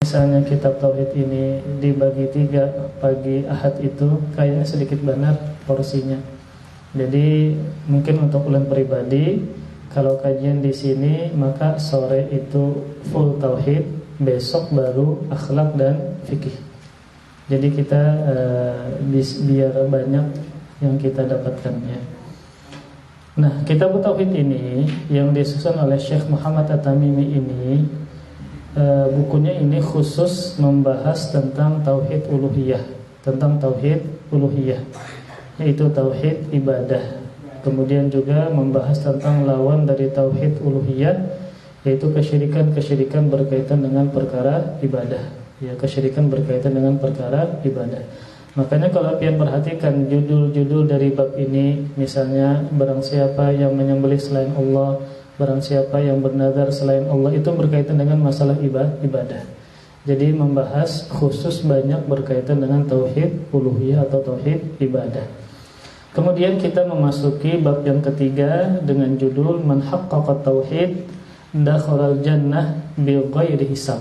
misalnya kitab tauhid ini dibagi 3 pagi Ahad itu kayaknya sedikit benar porsinya. Jadi mungkin untuk ulang pribadi, kalau kajian di sini maka sore itu full tauhid, besok baru akhlak dan fikih. Jadi kita biar banyak yang kita dapatkan ya. Nah, kitab tauhid ini yang disusun oleh Syekh Muhammad At-Tamimi ini, bukunya ini khusus membahas tentang tauhid uluhiyah, yaitu tauhid ibadah. Kemudian juga membahas tentang lawan dari tauhid uluhiyah, yaitu kesyirikan berkaitan dengan perkara ibadah. Ya, kesyirikan berkaitan dengan perkara ibadah. Makanya kalau kalian perhatikan judul-judul dari bab ini, misalnya barang siapa yang menyembelih selain Allah, barang siapa yang bernazar selain Allah, itu berkaitan dengan masalah ibadah. Jadi membahas khusus banyak berkaitan dengan tauhid uluhiyah atau tauhid ibadah. Kemudian kita memasuki bab yang ketiga dengan judul Man haqqaqa tauhid dakhalal jannah bighairi hisab.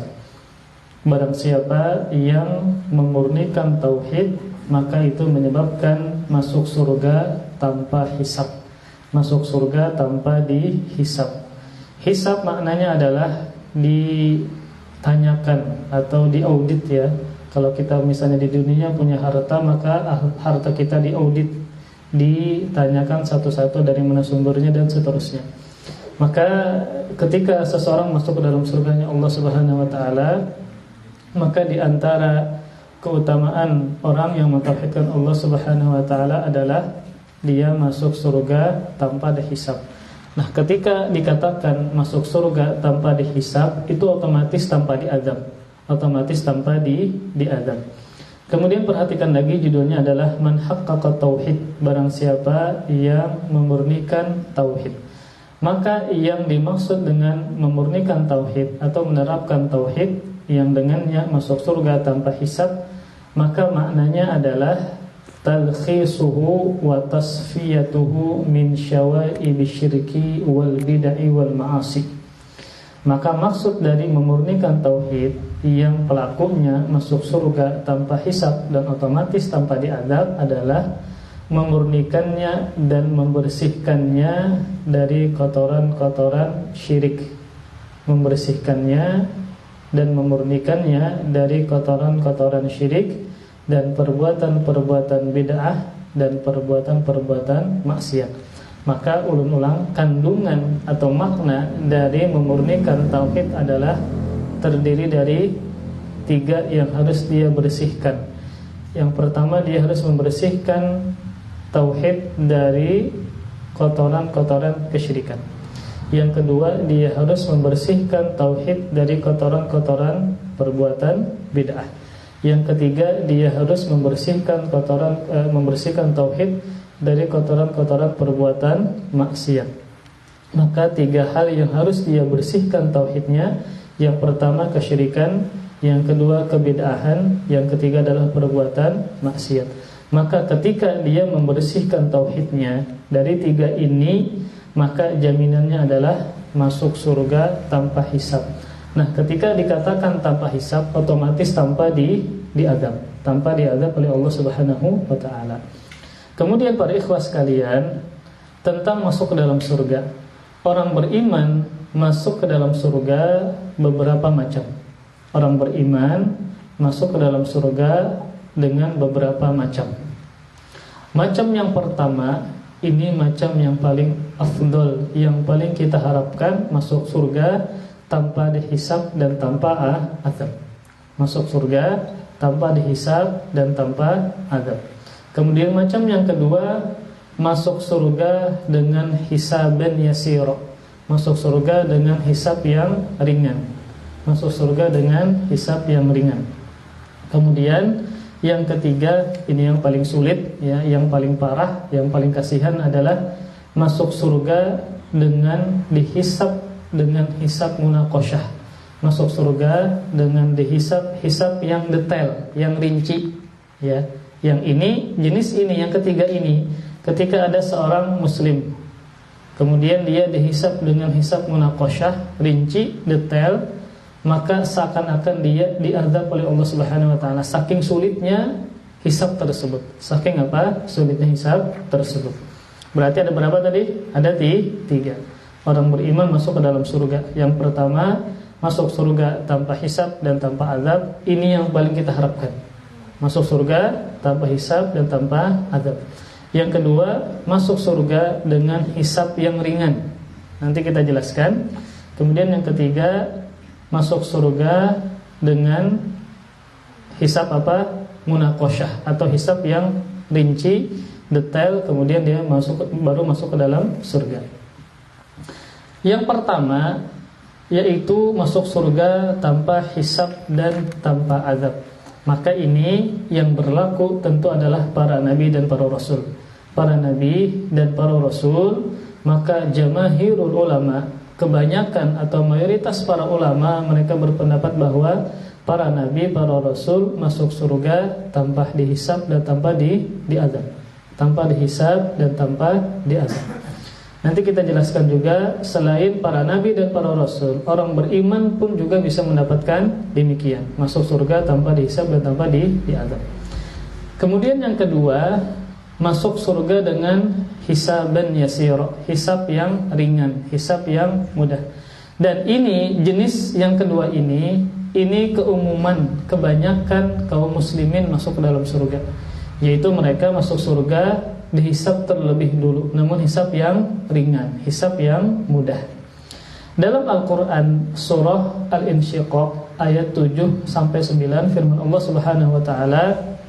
Barang siapa yang memurnikan tauhid, maka itu menyebabkan masuk surga tanpa hisab. Masuk surga tanpa dihisab. Hisab maknanya adalah ditanyakan atau diaudit ya. Kalau kita misalnya di dunia punya harta, maka harta kita diaudit, ditanyakan satu-satu dari mana sumbernya dan seterusnya. Maka ketika seseorang masuk ke dalam surganya Allah Subhanahu wa taala, maka di antara keutamaan orang yang mentauhidkan Allah Subhanahu wa taala adalah dia masuk surga tanpa dihisab. Nah, ketika dikatakan masuk surga tanpa dihisab, itu otomatis tanpa diazab. Otomatis tanpa diazab. Kemudian perhatikan lagi judulnya adalah Man haqqaqa tauhid, barang siapa yang memurnikan tauhid. Maka yang dimaksud dengan memurnikan tauhid atau menerapkan tauhid yang dengannya masuk surga tanpa hisab, maka maknanya adalah talkhisuhu wa tasfiyatuhu min syawaibi syirki wal bid'ah wal ma'asi. Maka maksud dari memurnikan tauhid yang pelakunya masuk surga tanpa hisab dan otomatis tanpa diazab adalah memurnikannya dan membersihkannya dari kotoran-kotoran syirik, membersihkannya dan memurnikannya dari kotoran-kotoran syirik dan perbuatan-perbuatan bid'ah dan perbuatan-perbuatan maksiat. Maka ulun-ulang, kandungan atau makna dari memurnikan tauhid adalah terdiri dari 3 yang harus dia bersihkan. Yang pertama, dia harus membersihkan tauhid dari kotoran-kotoran kesyirikan. Yang kedua, dia harus membersihkan tauhid dari kotoran-kotoran perbuatan bid'ah. Yang ketiga, dia harus membersihkan tauhid dari kotoran-kotoran perbuatan maksiat. Maka 3 hal yang harus dia bersihkan tauhidnya. Yang pertama kesyirikan, yang kedua kebid'ahan, yang ketiga adalah perbuatan maksiat. Maka ketika dia membersihkan tauhidnya dari 3 ini, maka jaminannya adalah masuk surga tanpa hisab. Nah, ketika dikatakan tanpa hisab, otomatis tanpa diazab, tanpa diazab oleh Allah Subhanahu wa taala. Kemudian para ikhwas sekalian, tentang masuk ke dalam surga. Orang beriman masuk ke dalam surga beberapa macam. Orang beriman masuk ke dalam surga dengan beberapa macam. Macam yang pertama, ini macam yang paling afdol, yang paling kita harapkan, masuk surga tanpa dihisab dan tanpa azab. Masuk surga tanpa dihisab dan tanpa azab. Kemudian macam yang kedua, masuk surga dengan hisaban yasira. Masuk surga dengan hisab yang ringan. Masuk surga dengan hisab yang ringan. Kemudian yang ketiga, ini yang paling sulit ya, yang paling parah, yang paling kasihan adalah masuk surga dengan dihisab dengan hisab munaqasyah. Masuk surga dengan dihisab hisab yang detail, yang rinci ya. Yang ini, jenis ini, yang ketiga ini, ketika ada seorang muslim, kemudian dia dihisab dengan hisab munaqasyah, rinci, detail, maka seakan-akan dia diazab oleh Allah Subhanahu wa taala. Saking sulitnya hisab tersebut. Saking apa? Sulitnya hisab tersebut. Berarti ada berapa tadi? Ada 3. Orang beriman masuk ke dalam surga. Yang pertama, masuk surga tanpa hisab dan tanpa azab. Ini yang paling kita harapkan. Masuk surga tanpa hisab dan tanpa azab. Yang kedua, masuk surga dengan hisab yang ringan. Nanti kita jelaskan. Kemudian yang ketiga, masuk surga dengan hisab apa? Munaqasyah, atau hisab yang rinci, detail, kemudian dia baru masuk ke dalam surga. Yang pertama yaitu masuk surga tanpa hisab dan tanpa azab. Maka ini yang berlaku tentu adalah para nabi dan para rasul. Para nabi dan para rasul, maka jamaahirul ulama, kebanyakan atau mayoritas para ulama, mereka berpendapat bahwa para nabi, para rasul masuk surga tanpa dihisab dan tanpa diazab. Tanpa dihisab dan tanpa diazab. Nanti kita jelaskan juga, selain para nabi dan para rasul, orang beriman pun juga bisa mendapatkan demikian, masuk surga tanpa dihisab dan tanpa diazab. Kemudian yang kedua, masuk surga dengan hisaban yasir, hisab yang ringan, hisab yang mudah. Dan ini jenis yang kedua ini keumuman kebanyakan kaum muslimin masuk ke dalam surga, yaitu mereka masuk surga dihisab terlebih dulu, namun hisab yang ringan, hisab yang mudah. Dalam Al-Qur'an surah Al-Insyiqaq ayat 7 sampai 9 firman Allah Subhanahu wa taala,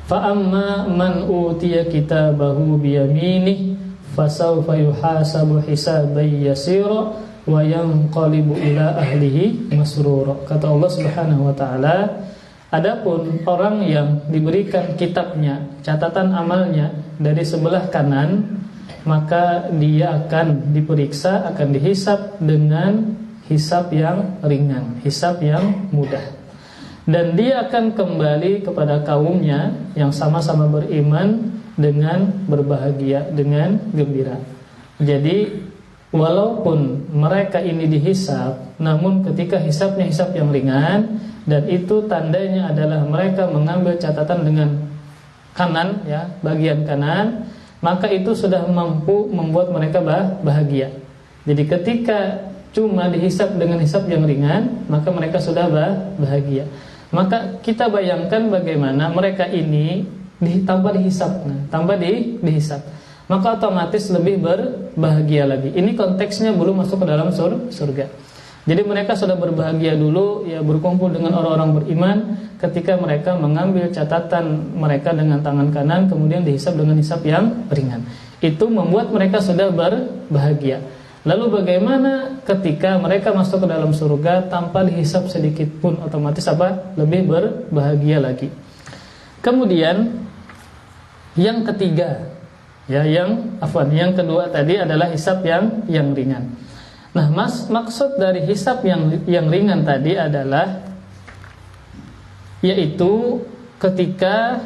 fa amma man utiya kitabahu biyaminih fasawfa yuhasabu hisaban yasira wa yanqalibu ila ahlihi masrura. Kata Allah Subhanahu wa taala, adapun orang yang diberikan kitabnya, catatan amalnya dari sebelah kanan, maka dia akan diperiksa, akan dihisab dengan hisab yang ringan, hisab yang mudah. Dan dia akan kembali kepada kaumnya yang sama-sama beriman dengan berbahagia, dengan gembira. Jadi walaupun mereka ini dihisab, namun ketika hisabnya hisab yang ringan, dan itu tandanya adalah mereka mengambil catatan dengan kanan, ya, bagian kanan, maka itu sudah mampu membuat mereka bahagia. Jadi ketika cuma dihisab dengan hisab yang ringan, maka mereka sudah bahagia. Maka kita bayangkan bagaimana mereka ini tanpa dihisab, tanpa dihisab, maka otomatis lebih berbahagia lagi. Ini konteksnya belum masuk ke dalam surga. Jadi mereka sudah berbahagia dulu, ya, berkumpul dengan orang-orang beriman ketika mereka mengambil catatan mereka dengan tangan kanan, kemudian dihisab dengan hisab yang ringan. Itu membuat mereka sudah berbahagia. Lalu bagaimana ketika mereka masuk ke dalam surga tanpa dihisab sedikit pun, otomatis apa? Lebih berbahagia lagi. Kemudian yang ketiga, ya, yang kedua tadi adalah hisab yang ringan. Nah, maksud dari hisab yang ringan tadi adalah yaitu ketika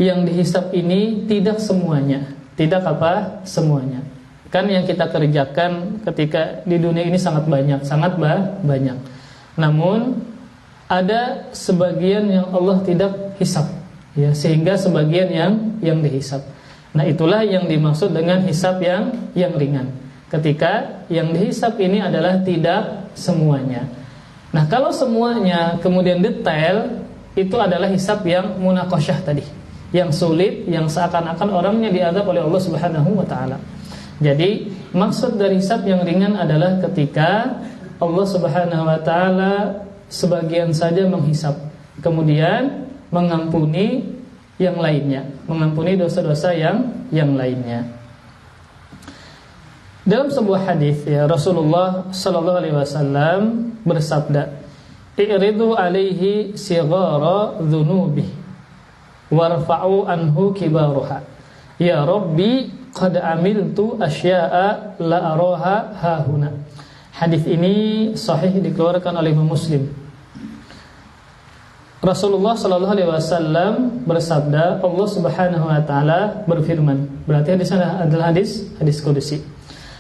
yang dihisab ini tidak semuanya, semuanya. Kan yang kita kerjakan ketika di dunia ini sangat banyak. Namun ada sebagian yang Allah tidak hisab, ya, sehingga sebagian yang dihisab. Nah, itulah yang dimaksud dengan hisab yang ringan. Ketika yang dihisab ini adalah tidak semuanya. Nah, kalau semuanya kemudian detail, itu adalah hisab yang munaqasyah tadi, yang sulit, yang seakan-akan orangnya diazab oleh Allah Subhanahu wa taala. Jadi maksud dari hisab yang ringan adalah ketika Allah Subhanahu wa taala sebagian saja menghisab, kemudian mengampuni yang lainnya, mengampuni dosa-dosa yang lainnya. Dalam sebuah hadis, ya, Rasulullah sallallahu alaihi wasallam bersabda, "I'ridu alaihi sighara dzunubi warfa'u anhu kibaruha. Ya Rabbi, qad amiltu asya'a la araha hahuna." Hadis ini sahih, dikeluarkan oleh Imam Muslim. Rasulullah sallallahu alaihi wasallam bersabda, Allah Subhanahu wa taala berfirman. Berarti hadisnya adalah hadis qudsi.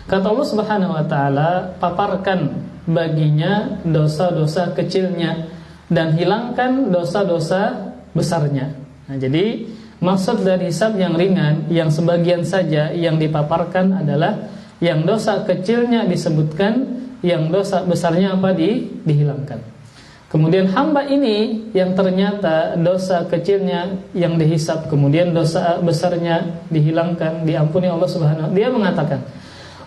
Kata Allah Subhanahu wa taala, paparkan baginya dosa-dosa kecilnya dan hilangkan dosa-dosa besarnya. Nah, jadi maksud dari hisab yang ringan, yang sebagian saja yang dipaparkan adalah yang dosa kecilnya disebutkan, yang dosa besarnya dihilangkan. Kemudian hamba ini yang ternyata dosa kecilnya yang dihisab, kemudian dosa besarnya dihilangkan, diampuni Allah Subhanahu wa taala. Dia mengatakan,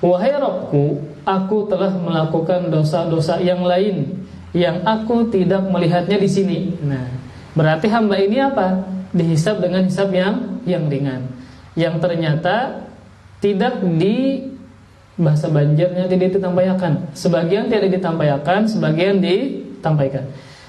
"Wahai Rabbku, aku telah melakukan dosa-dosa yang lain yang aku tidak melihatnya di sini." Nah, berarti hamba ini apa? Dihisab dengan hisab yang ringan, yang ternyata tidak di bahasa Banjarnya tidak ditampaikan. Sebagian tidak ditampaikan, sebagian ditampaikan.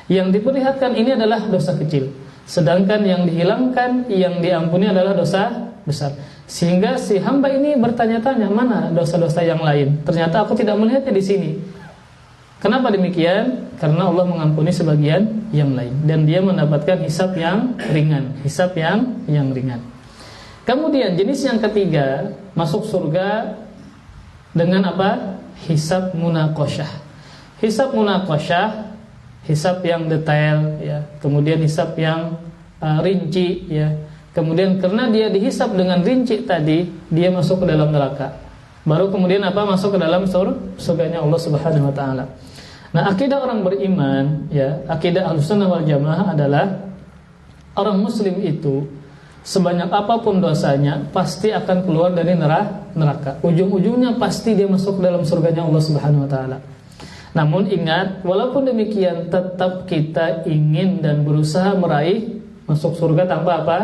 Yang diperlihatkan ini adalah dosa kecil, sedangkan yang dihilangkan, yang diampuni adalah dosa besar. Sehingga si hamba ini bertanya-tanya, mana dosa-dosa yang lain? Ternyata aku tidak melihatnya di sini. Kenapa demikian? Karena Allah mengampuni sebagian yang lain dan dia mendapatkan hisab yang ringan, hisab yang ringan. Kemudian jenis yang ketiga masuk surga dengan apa? Hisab munaqasyah. Hisab munaqasyah, hisab yang detail ya. Kemudian hisab yang rinci ya. Kemudian karena dia dihisab dengan rinci tadi, dia masuk ke dalam neraka. Baru kemudian apa? Masuk ke dalam surganya Allah Subhanahu wa taala. Nah, akidah orang beriman ya, akidah Ahlussunnah wal Jamaah adalah orang muslim itu sebanyak apapun dosanya pasti akan keluar dari neraka. Ujung-ujungnya pasti dia masuk ke dalam surganya Allah Subhanahu wa taala. Namun ingat, walaupun demikian tetap kita ingin dan berusaha meraih masuk surga tanpa apa?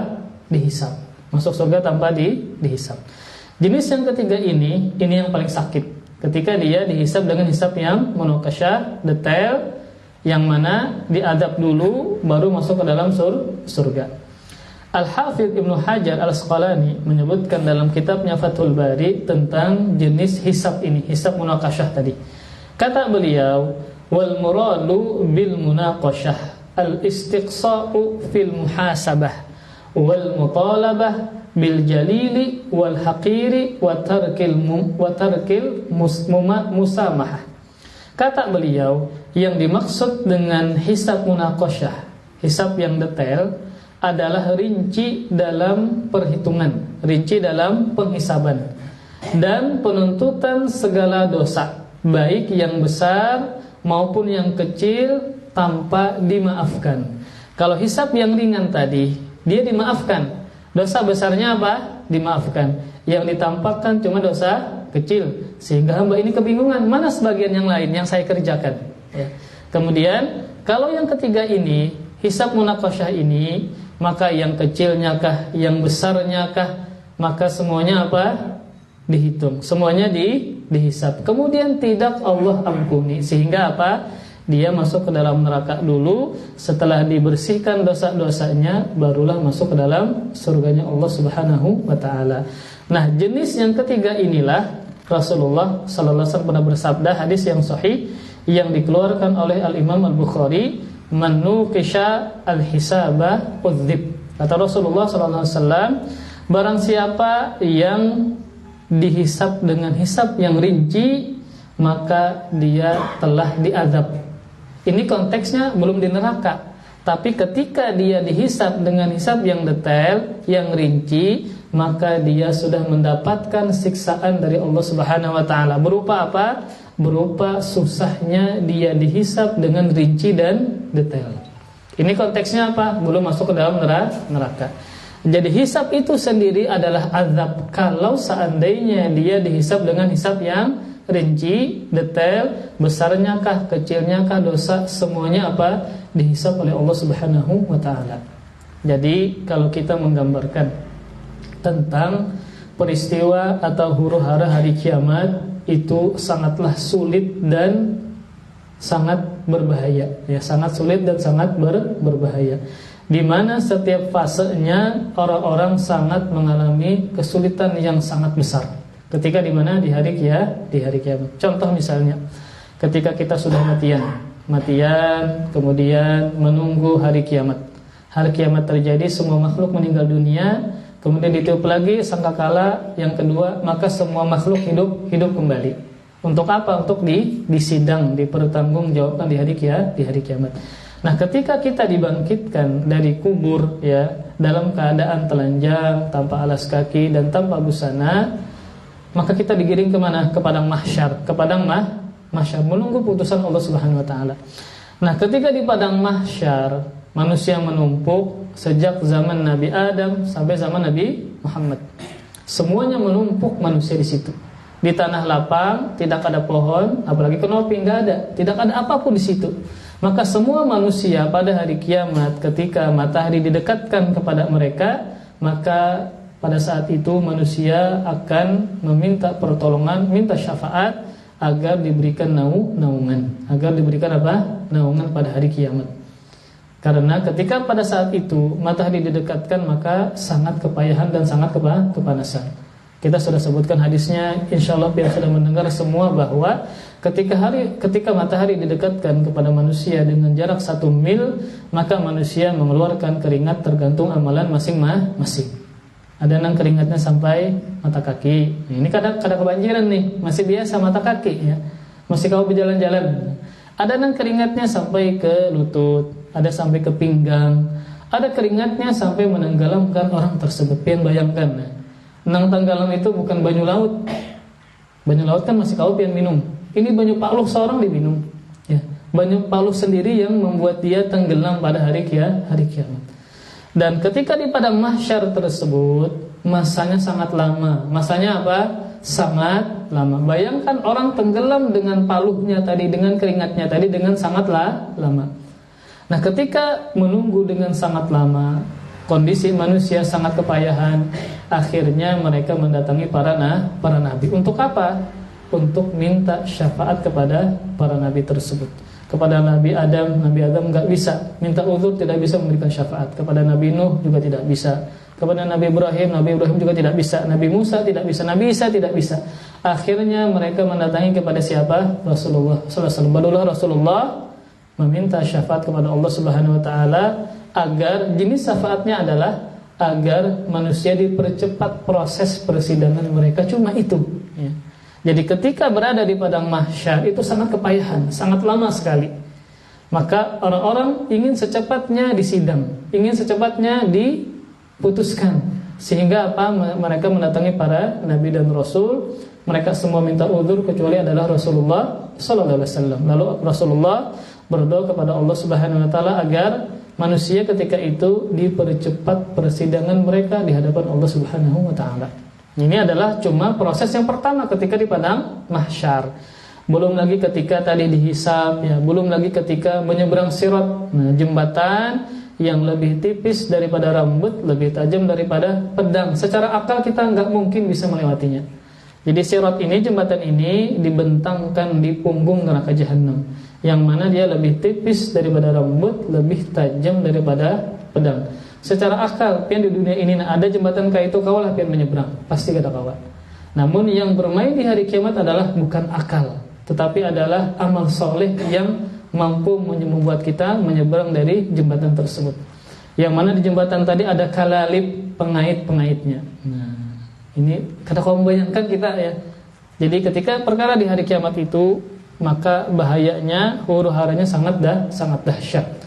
Dihisab. Masuk surga tanpa dihisab. Jenis yang ketiga ini yang paling sakit. Ketika dia dihisab dengan hisab yang munaqasyah, detail, yang mana diadab dulu baru masuk ke dalam surga. Al-Hafidz Ibnu Hajar Al-Asqalani menyebutkan dalam kitabnya Fathul Bari tentang jenis hisab ini, hisab munaqasyah tadi. Kata beliau, wal muradu bil munaqasyah al-istiqsa'u fil muhasabah wal mutalabah bil jalili wal haqiri wa tarkil musamahah. Kata beliau, yang dimaksud dengan hisab munaqasyah, hisab yang detail, adalah rinci dalam perhitungan, rinci dalam penghisaban dan penuntutan segala dosa, baik yang besar maupun yang kecil, tanpa dimaafkan. Kalau hisab yang ringan tadi, dia dimaafkan. Dosa besarnya apa? Dimaafkan. Yang ditampakkan cuma dosa kecil. Sehingga hamba ini kebingungan, mana sebagian yang lain yang saya kerjakan ya. Kemudian kalau yang ketiga ini, hisab munaqasyah ini, maka yang kecilnya kah, yang besarnya kah, maka semuanya apa? Dihitung. Semuanya dihisab. Kemudian tidak Allah ampuni. Sehingga apa? Dia masuk ke dalam neraka dulu. Setelah dibersihkan dosa-dosanya, barulah masuk ke dalam surganya Allah Subhanahu wa taala. Nah, jenis yang ketiga inilah Rasulullah sallallahu alaihi wasallam pernah bersabda, hadis yang sahih yang dikeluarkan oleh Al-Imam Al-Bukhari, "Man nuqisha al-hisaba udzib." Kata Rasulullah sallallahu alaihi wasallam, barang siapa yang dihisab dengan hisab yang rinci, maka dia telah diazab. Ini konteksnya belum di neraka, tapi ketika dia dihisab dengan hisab yang detail, yang rinci, maka dia sudah mendapatkan siksaan dari Allah Subhanahu wa taala. Berupa apa? Berupa susahnya dia dihisab dengan rinci dan detail. Ini konteksnya apa? Belum masuk ke dalam neraka. Jadi hisab itu sendiri adalah azab kalau seandainya dia dihisab dengan hisab yang rinci, detail, besarnya kah, kecilnya kah dosa, semuanya apa? Dihisab oleh Allah Subhanahu wa taala. Jadi kalau kita menggambarkan tentang peristiwa atau huru-hara hari kiamat, itu sangatlah sulit dan sangat berbahaya. Ya, sangat sulit dan sangat berbahaya. Di mana setiap fasenya orang-orang sangat mengalami kesulitan yang sangat besar. Ketika di mana di hari kiamat. Contoh misalnya, ketika kita sudah matian, kemudian menunggu hari kiamat. Hari kiamat terjadi, semua makhluk meninggal dunia, kemudian ditiup lagi sangkakala yang kedua, maka semua makhluk hidup kembali. Untuk apa? Untuk disidang, dipertanggungjawabkan di hari kiamat. Nah, ketika kita dibangkitkan dari kubur ya, dalam keadaan telanjang, tanpa alas kaki dan tanpa busana, maka kita digiring kemana? Ke padang mahsyar, ke padang mahsyar menunggu putusan Allah Subhanahu wa taala. Nah, ketika di padang mahsyar, manusia menumpuk sejak zaman Nabi Adam sampai zaman Nabi Muhammad. Semuanya menumpuk manusia di situ. Di tanah lapang, tidak ada pohon, apalagi kanopi, enggak ada, tidak ada apapun di situ. Maka semua manusia pada hari kiamat, ketika matahari didekatkan kepada mereka, maka pada saat itu manusia akan meminta pertolongan, minta syafaat agar diberikan naungan, agar diberikan apa? Naungan pada hari kiamat. Karena ketika pada saat itu matahari didekatkan, maka sangat kepayahan dan sangat kepanasan. Kita sudah sebutkan hadisnya, insyaallah biar sudah mendengar semua, bahwa ketika matahari didekatkan kepada manusia dengan jarak 1 mil, maka manusia mengeluarkan keringat tergantung amalan masing-masing. Ada yang keringatnya sampai mata kaki. Ini kadang kebanjiran nih, masih biasa mata kaki ya, masih kau berjalan-jalan. Ada yang keringatnya sampai ke lutut, ada sampai ke pinggang, ada keringatnya sampai menenggelamkan orang tersebut. Pian bayangkan, nang tenggelam itu bukan banyu laut. Banyu laut kan masih kau pian minum. Ini banyu paluh seorang diminum. Ya, banyu paluh sendiri yang membuat dia tenggelam pada hari kiamat. Dan ketika di padang mahsyar tersebut, masanya sangat lama. Masanya apa? Sangat lama. Bayangkan orang tenggelam dengan paluhnya tadi, dengan keringatnya tadi, dengan sangatlah lama. Nah, ketika menunggu dengan sangat lama, kondisi manusia sangat kepayahan. Akhirnya mereka mendatangi para nabi. Untuk apa? Untuk minta syafaat kepada para nabi tersebut. Kepada Nabi Adam enggak bisa minta uzur, tidak bisa memberikan syafaat. Kepada Nabi Nuh juga tidak bisa. Kepada Nabi Ibrahim juga tidak bisa. Nabi Musa tidak bisa. Nabi Isa tidak bisa. Akhirnya mereka mendatangi kepada siapa? Rasulullah sallallahu alaihi wasallam. Barulah Rasulullah meminta syafaat kepada Allah Subhanahu wa taala, agar jenis syafaatnya adalah agar manusia dipercepat proses persidangan mereka. Cuma itu ya. Jadi ketika berada di padang mahsyar itu sangat kepayahan, sangat lama sekali. Maka orang-orang ingin secepatnya disidang, ingin secepatnya diputuskan. Sehingga apa? Mereka mendatangi para nabi dan rasul. Mereka semua minta uzur kecuali adalah Rasulullah sallallahu alaihi wasallam. Lalu Rasulullah berdoa kepada Allah Subhanahu wa taala agar manusia ketika itu dipercepat persidangan mereka di hadapan Allah Subhanahu wa taala. Ini adalah cuma proses yang pertama ketika di padang mahsyar. Belum lagi ketika tadi dihisab ya, belum lagi ketika menyeberang sirat. Nah, jembatan yang lebih tipis daripada rambut, lebih tajam daripada pedang. Secara akal kita nggak mungkin bisa melewatinya. Jadi sirat ini, jembatan ini dibentangkan di punggung neraka jahanam, yang mana dia lebih tipis daripada rambut, lebih tajam daripada pedang. Secara akal, pian di dunia ini ada jembatan kayak itu, kaulah pian menyeberang, pasti kata kawan. Namun yang bermain di hari kiamat adalah bukan akal, tetapi adalah amal soleh yang mampu membuat kita menyeberang dari jembatan tersebut. Yang mana di jembatan tadi ada kalalib, pengait-pengaitnya. Nah, ini kata kawan, bayangkan kita ya. Jadi ketika perkara di hari kiamat itu, maka bahayanya, huru-haranya sangat dahsyat.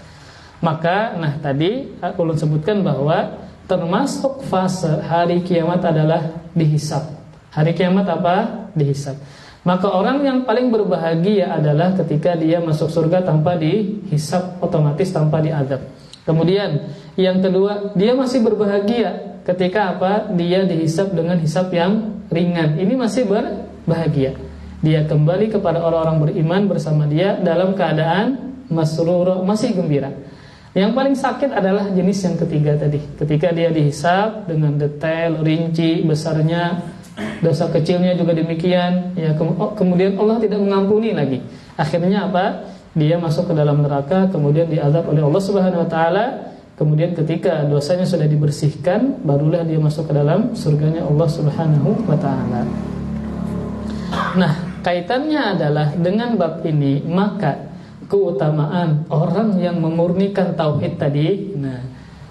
Maka, nah tadi ulun sebutkan bahwa termasuk fase hari kiamat adalah dihisab. Hari kiamat apa? Dihisab. Maka orang yang paling berbahagia adalah ketika dia masuk surga tanpa dihisab, otomatis tanpa diazab. Kemudian yang kedua, dia masih berbahagia ketika apa? Dia dihisab dengan hisab yang ringan. Ini masih berbahagia. Dia kembali kepada orang-orang beriman bersama dia dalam keadaan masrur, masih gembira. Yang paling sakit adalah jenis yang ketiga tadi. Ketika dia dihisab dengan detail, rinci, besarnya, dosa kecilnya juga demikian. Ya, kemudian Allah tidak mengampuni lagi. Akhirnya apa? Dia masuk ke dalam neraka, kemudian diazab oleh Allah Subhanahu wa taala. Kemudian ketika dosanya sudah dibersihkan, barulah dia masuk ke dalam surganya Allah Subhanahu wa taala. Nah, kaitannya adalah dengan bab ini, maka keutamaan orang yang memurnikan tauhid tadi. Nah,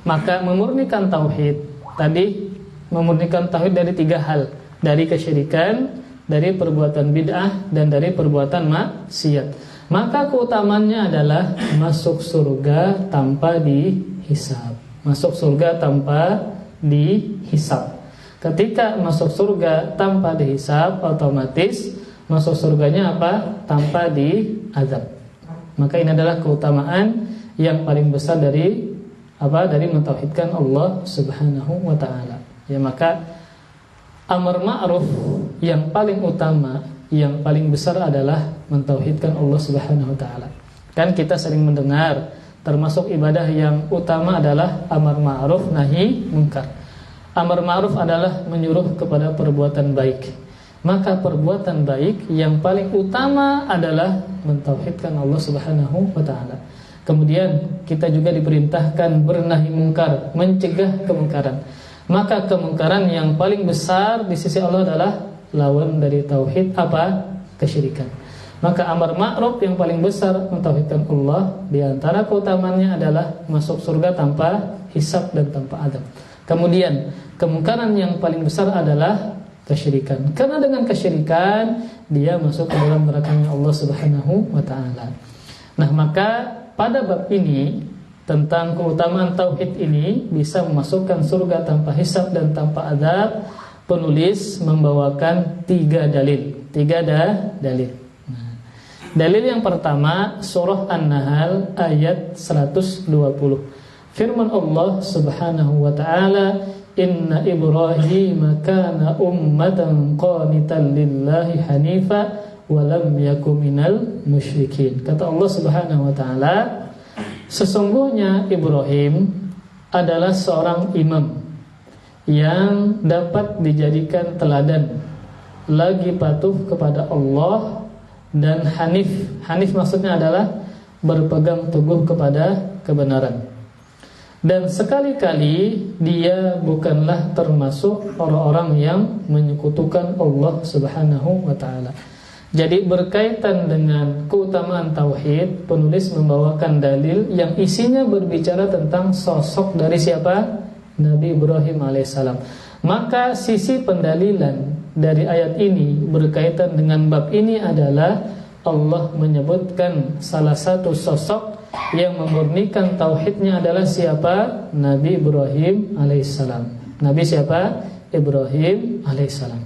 maka memurnikan tauhid tadi, memurnikan tauhid dari 3 hal, dari kesyirikan, dari perbuatan bid'ah dan dari perbuatan maksiat. Maka keutamaannya adalah masuk surga tanpa dihisab. Masuk surga tanpa dihisab. Ketika masuk surga tanpa dihisab, otomatis masuk surganya apa? Tanpa diazab. Maka ini adalah keutamaan yang paling besar dari apa? Dari mentauhidkan Allah Subhanahu wa taala. Ya, maka amar ma'ruf yang paling utama, yang paling besar adalah mentauhidkan Allah Subhanahu wa taala. Kan kita sering mendengar termasuk ibadah yang utama adalah amar ma'ruf nahi munkar. Amar ma'ruf adalah menyuruh kepada perbuatan baik. Maka perbuatan baik yang paling utama adalah mentauhidkan Allah Subhanahu wa taala. Kemudian kita juga diperintahkan bernahi munkar, mencegah kemungkaran. Maka kemungkaran yang paling besar di sisi Allah adalah lawan dari tauhid apa? Kesyirikan. Maka amar ma'ruf yang paling besar mentauhidkan Allah, di antara keutamaannya adalah masuk surga tanpa hisab dan tanpa adab. Kemudian kemungkaran yang paling besar adalah kesyirikan. Karena dengan kesyirikan dia masuk ke dalam nerakanya Allah Subhanahu wa taala. Nah, maka pada bab ini tentang keutamaan tauhid ini bisa memasukkan surga tanpa hisab dan tanpa adab, penulis membawakan 3 dalil. 3 dalil. Nah, dalil yang pertama surah An-Nahl ayat 120. Firman Allah Subhanahu wa taala, "Inna Ibrahim kana ummatan qanitan lillahi hanifa wa lam yakun minal musyrikin." Kata Allah Subhanahu wa taala, sesungguhnya Ibrahim adalah seorang imam yang dapat dijadikan teladan, lagi patuh kepada Allah dan hanif. Hanif maksudnya adalah berpegang teguh kepada kebenaran. Dan sekali-kali dia bukanlah termasuk orang-orang yang menyekutukan Allah Subhanahu wa taala. Jadi berkaitan dengan keutamaan tauhid, penulis membawakan dalil yang isinya berbicara tentang sosok dari siapa? Nabi Ibrahim alaihissalam. Maka sisi pendalilan dari ayat ini berkaitan dengan bab ini adalah Allah menyebutkan salah satu sosok yang memurnikan tauhidnya adalah siapa? Nabi Ibrahim alaihissalam. Nabi siapa? Ibrahim alaihissalam.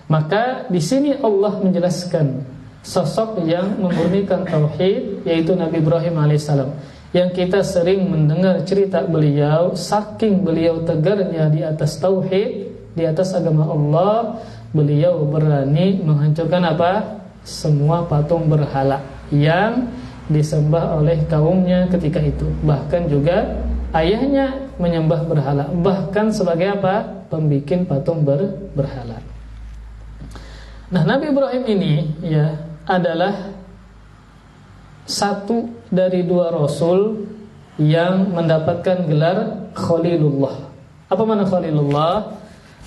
Maka di sini Allah menjelaskan sosok yang memurnikan tauhid, yaitu Nabi Ibrahim alaihissalam, yang kita sering mendengar cerita beliau, saking beliau tegarnya di atas tauhid, di atas agama Allah, beliau berani menghancurkan apa? Semua patung berhala yang disembah oleh kaumnya ketika itu. Bahkan juga ayahnya menyembah berhala, bahkan sebagai apa? Pembikin patung berhala. Nah, Nabi Ibrahim ini ya adalah satu dari 2 rasul yang mendapatkan gelar Khalilullah. Apa makna Khalilullah?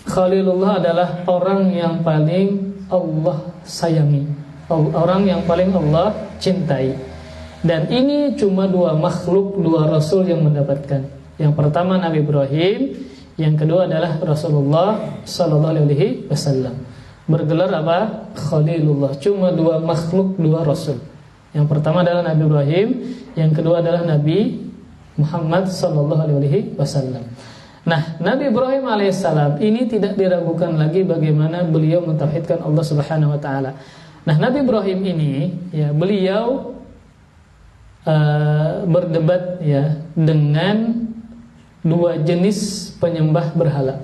Khalilullah adalah orang yang paling Allah sayangi, orang yang paling Allah cintai. Dan ini cuma 2 makhluk, 2 rasul yang mendapatkan. Yang pertama Nabi Ibrahim, yang kedua adalah Rasulullah sallallahu alaihi wasallam. Bergelar apa? Khalilullah. Cuma 2 makhluk, 2 rasul. Yang pertama adalah Nabi Ibrahim, yang kedua adalah Nabi Muhammad sallallahu alaihi wasallam. Nah, Nabi Ibrahim alaihissalam ini tidak diragukan lagi bagaimana beliau mentauhidkan Allah Subhanahu wa taala. Nah, Nabi Ibrahim ini ya beliau berdebat ya dengan 2 jenis penyembah berhala.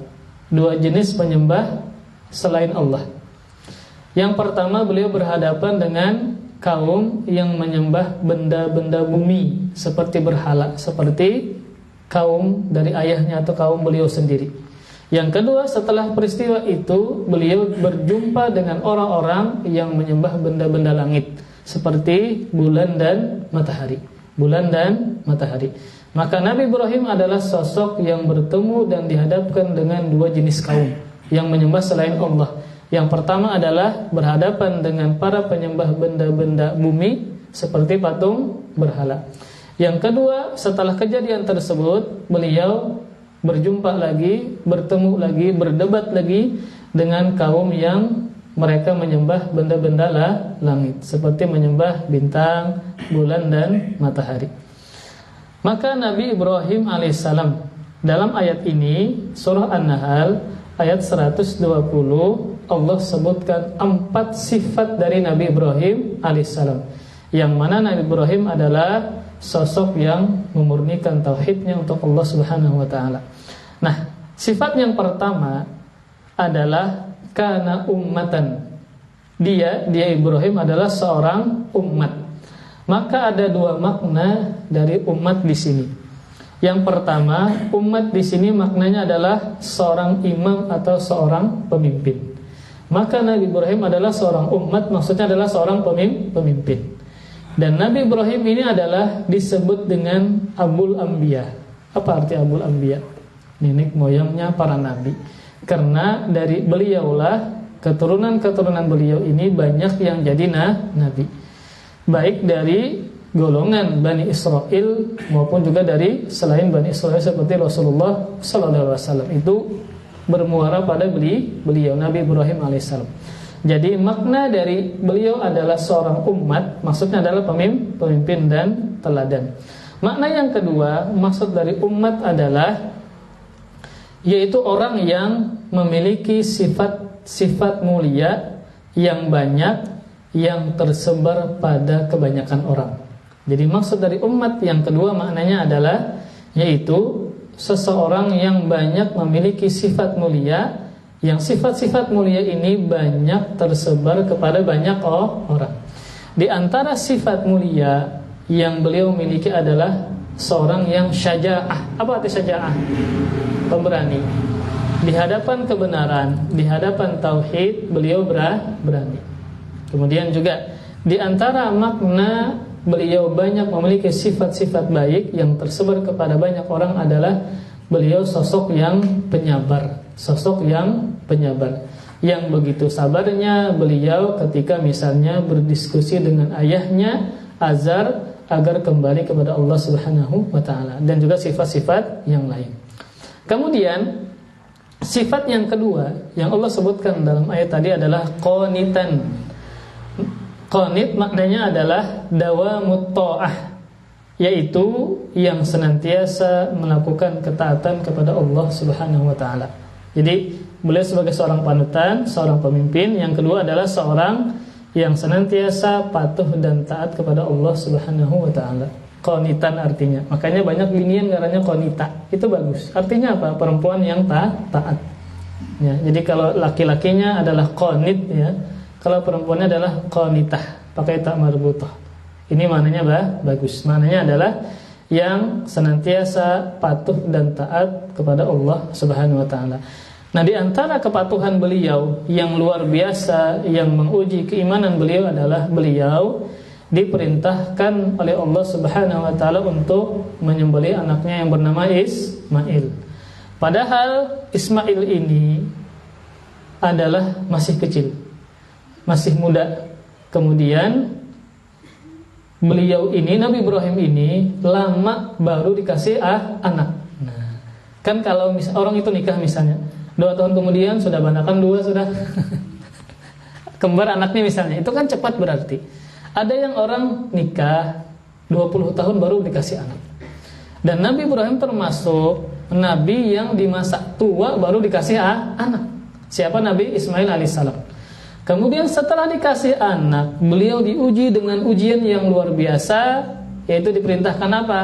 2 jenis penyembah selain Allah. Yang pertama, beliau berhadapan dengan kaum yang menyembah benda-benda bumi seperti berhala, seperti kaum dari ayahnya atau kaum beliau sendiri. Yang kedua, setelah peristiwa itu beliau berjumpa dengan orang-orang yang menyembah benda-benda langit seperti bulan dan matahari. Bulan dan matahari. Maka Nabi Ibrahim adalah sosok yang bertemu dan dihadapkan dengan 2 jenis kaum yang menyembah selain Allah. Yang pertama adalah berhadapan dengan para penyembah benda-benda bumi seperti patung berhala. Yang kedua, setelah kejadian tersebut, beliau berjumpa lagi, bertemu lagi, berdebat lagi dengan kaum yang mereka menyembah benda-benda langit, seperti menyembah bintang, bulan, dan matahari. Maka Nabi Ibrahim alaihissalam dalam ayat ini, surah An-Nahl ayat 120, Allah sebutkan 4 sifat dari Nabi Ibrahim alaihissalam, yang mana Nabi Ibrahim adalah sosok yang memurnikan tauhidnya untuk Allah Subhanahu wa taala. Nah, sifat yang pertama adalah kana ummatan. Dia Ibrahim adalah seorang umat. Maka ada 2 makna dari umat di sini. Yang pertama, umat di sini maknanya adalah seorang imam atau seorang pemimpin. Maka Nabi Ibrahim adalah seorang umat, maksudnya adalah seorang pemimpin. Dan Nabi Ibrahim ini adalah disebut dengan Abul Anbiya. Apa arti Abul Anbiya? Nenek moyangnya para nabi. Karena dari beliaulah, keturunan-keturunan beliau ini banyak yang jadi nabi, baik dari golongan Bani Israel maupun juga dari selain Bani Israel seperti Rasulullah SAW. Itu bermuara pada beliau Nabi Ibrahim alaihissalam. Jadi makna dari beliau adalah seorang umat, maksudnya adalah pemimpin dan teladan. Makna yang kedua, maksud dari umat adalah yaitu orang yang memiliki sifat mulia yang banyak, yang tersebar pada kebanyakan orang. Jadi maksud dari umat yang kedua maknanya adalah yaitu seseorang yang banyak memiliki sifat mulia, yang sifat-sifat mulia ini banyak tersebar kepada banyak orang. Di antara sifat mulia yang beliau miliki adalah seorang yang syaja'ah. Apa arti syaja'ah? Pemberani. Di hadapan kebenaran, di hadapan tauhid, beliau berani. Kemudian juga di antara makna beliau banyak memiliki sifat-sifat baik yang tersebar kepada banyak orang adalah beliau sosok yang penyabar. Yang begitu sabarnya beliau ketika misalnya berdiskusi dengan ayahnya Azar agar kembali kepada Allah Subhanahu wa taala, dan juga sifat-sifat yang lain. Kemudian sifat yang kedua yang Allah sebutkan dalam ayat tadi adalah qanitan. Qanit maknanya adalah dawamut ta'ah, yaitu yang senantiasa melakukan ketaatan kepada Allah Subhanahu wa taala. Jadi beliau sebagai seorang panutan, seorang pemimpin. Yang kedua adalah seorang yang senantiasa patuh dan taat kepada Allah Subhanahu wa taala. Qanitan artinya. Makanya banyak linian ngarannya qanita. Itu bagus. Artinya apa? Perempuan yang taat. Ya, jadi kalau laki-lakinya adalah qanit ya. Kalau perempuannya adalah qanitah, pakai ta marbutah. Ini maknanya bagus. Maknanya adalah yang senantiasa patuh dan taat kepada Allah Subhanahu wa taala. Nah, di antara kepatuhan beliau yang luar biasa yang menguji keimanan beliau adalah beliau diperintahkan oleh Allah Subhanahu wa taala untuk menyembelih anaknya yang bernama Ismail. Padahal Ismail ini adalah masih kecil, masih muda. Kemudian beliau ini, Nabi Ibrahim ini lama baru dikasih anak. Nah, kan kalau orang itu nikah misalnya 2 tahun kemudian sudah banakan 2 sudah kembar anaknya misalnya, itu kan cepat berarti. Ada yang orang nikah 20 tahun baru dikasih anak. Dan Nabi Ibrahim termasuk nabi yang di masa tua baru dikasih anak. Siapa? Nabi Ismail alaihissalam. Kemudian setelah dikasih anak, beliau diuji dengan ujian yang luar biasa, yaitu diperintahkan apa?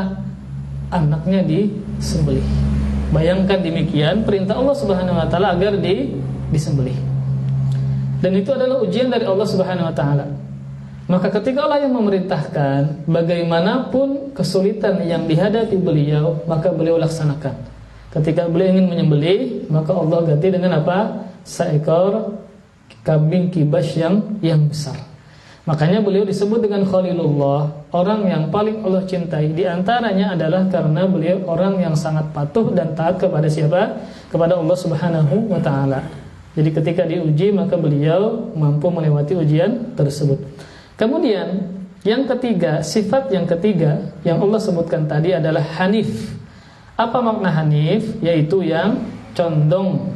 Anaknya disembelih. Bayangkan demikian perintah Allah Subhanahu wa taala agar disembelih. Dan itu adalah ujian dari Allah Subhanahu wa taala. Maka ketika Allah yang memerintahkan, bagaimanapun kesulitan yang dihadapi beliau, maka beliau laksanakan. Ketika beliau ingin menyembelih, maka Allah ganti dengan apa? Seekor kambing kibas yang besar. Makanya beliau disebut dengan Khalilullah, orang yang paling Allah cintai. Di antaranya adalah karena beliau orang yang sangat patuh dan taat kepada siapa? Kepada Allah Subhanahu wa taala. Jadi ketika diuji, maka beliau mampu melewati ujian tersebut. Kemudian yang ketiga, sifat yang ketiga yang Allah sebutkan tadi adalah Hanif. Apa makna Hanif? Yaitu yang condong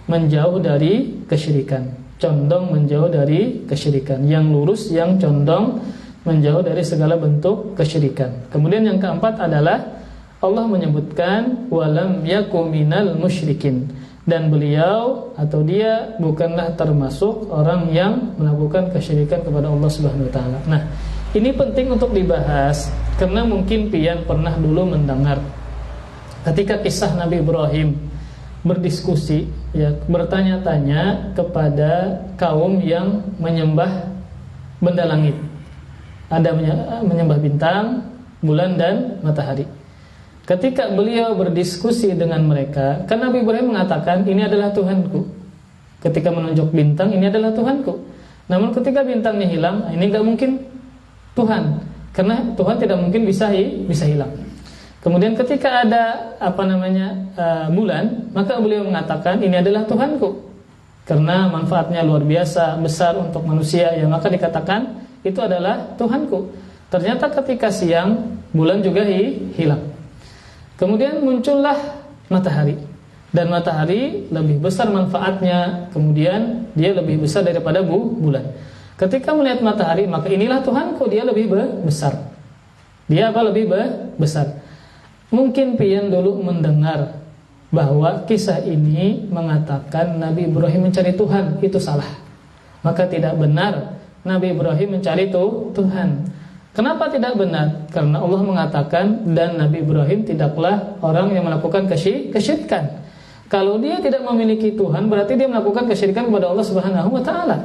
menjauh dari kesyirikan. condong menjauh dari kesyirikan, yang lurus yang condong menjauh dari segala bentuk kesyirikan. Kemudian yang keempat adalah Allah menyebutkan walam yakum minal musyrikin, dan beliau atau dia bukanlah termasuk orang yang melakukan kesyirikan kepada Allah Subhanahu wa taala. Nah, ini penting untuk dibahas karena mungkin pian pernah dulu mendengar ketika kisah Nabi Ibrahim berdiskusi, ya, bertanya-tanya kepada kaum yang menyembah benda langit. Ada menyembah bintang, bulan dan matahari. Ketika beliau berdiskusi dengan mereka, kan Nabi Ibrahim mengatakan ini adalah Tuhanku. Ketika menunjuk bintang, ini adalah Tuhanku. Namun ketika bintangnya hilang, ini enggak mungkin Tuhan, karena Tuhan tidak mungkin bisa hilang. Kemudian ketika ada bulan, maka beliau mengatakan ini adalah Tuhanku, karena manfaatnya luar biasa besar untuk manusia, ya, maka dikatakan itu adalah Tuhanku. Ternyata ketika siang, bulan juga hilang. Kemudian muncullah matahari, dan matahari lebih besar manfaatnya, kemudian dia lebih besar daripada bulan. Ketika melihat matahari, maka inilah Tuhanku, dia lebih besar. Dia lebih besar. Mungkin pian dulu mendengar bahwa kisah ini mengatakan Nabi Ibrahim mencari Tuhan, itu salah. Maka tidak benar Nabi Ibrahim mencari Tuhan. Kenapa tidak benar? Karena Allah mengatakan dan Nabi Ibrahim tidaklah orang yang melakukan kesyirikan. Kalau dia tidak memiliki Tuhan, berarti dia melakukan kesyirikan kepada Allah Subhanahu wa taala.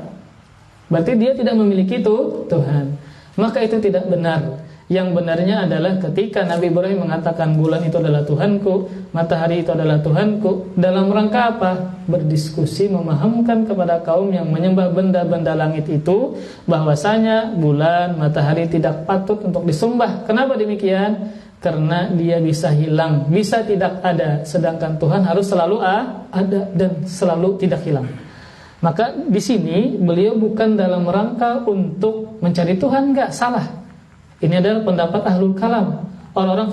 Berarti dia tidak memiliki Tuhan. Maka itu tidak benar. Yang benarnya adalah ketika Nabi Ibrahim mengatakan bulan itu adalah Tuhanku, matahari itu adalah Tuhanku, dalam rangka apa? Berdiskusi, memahamkan kepada kaum yang menyembah benda-benda langit itu bahwasanya bulan, matahari tidak patut untuk disembah. Kenapa demikian? Karena dia bisa hilang, bisa tidak ada, sedangkan Tuhan harus selalu ada dan selalu tidak hilang. Maka di sini beliau bukan dalam rangka untuk mencari Tuhan, enggak, salah. Ini adalah pendapat ahlul kalam, orang-orang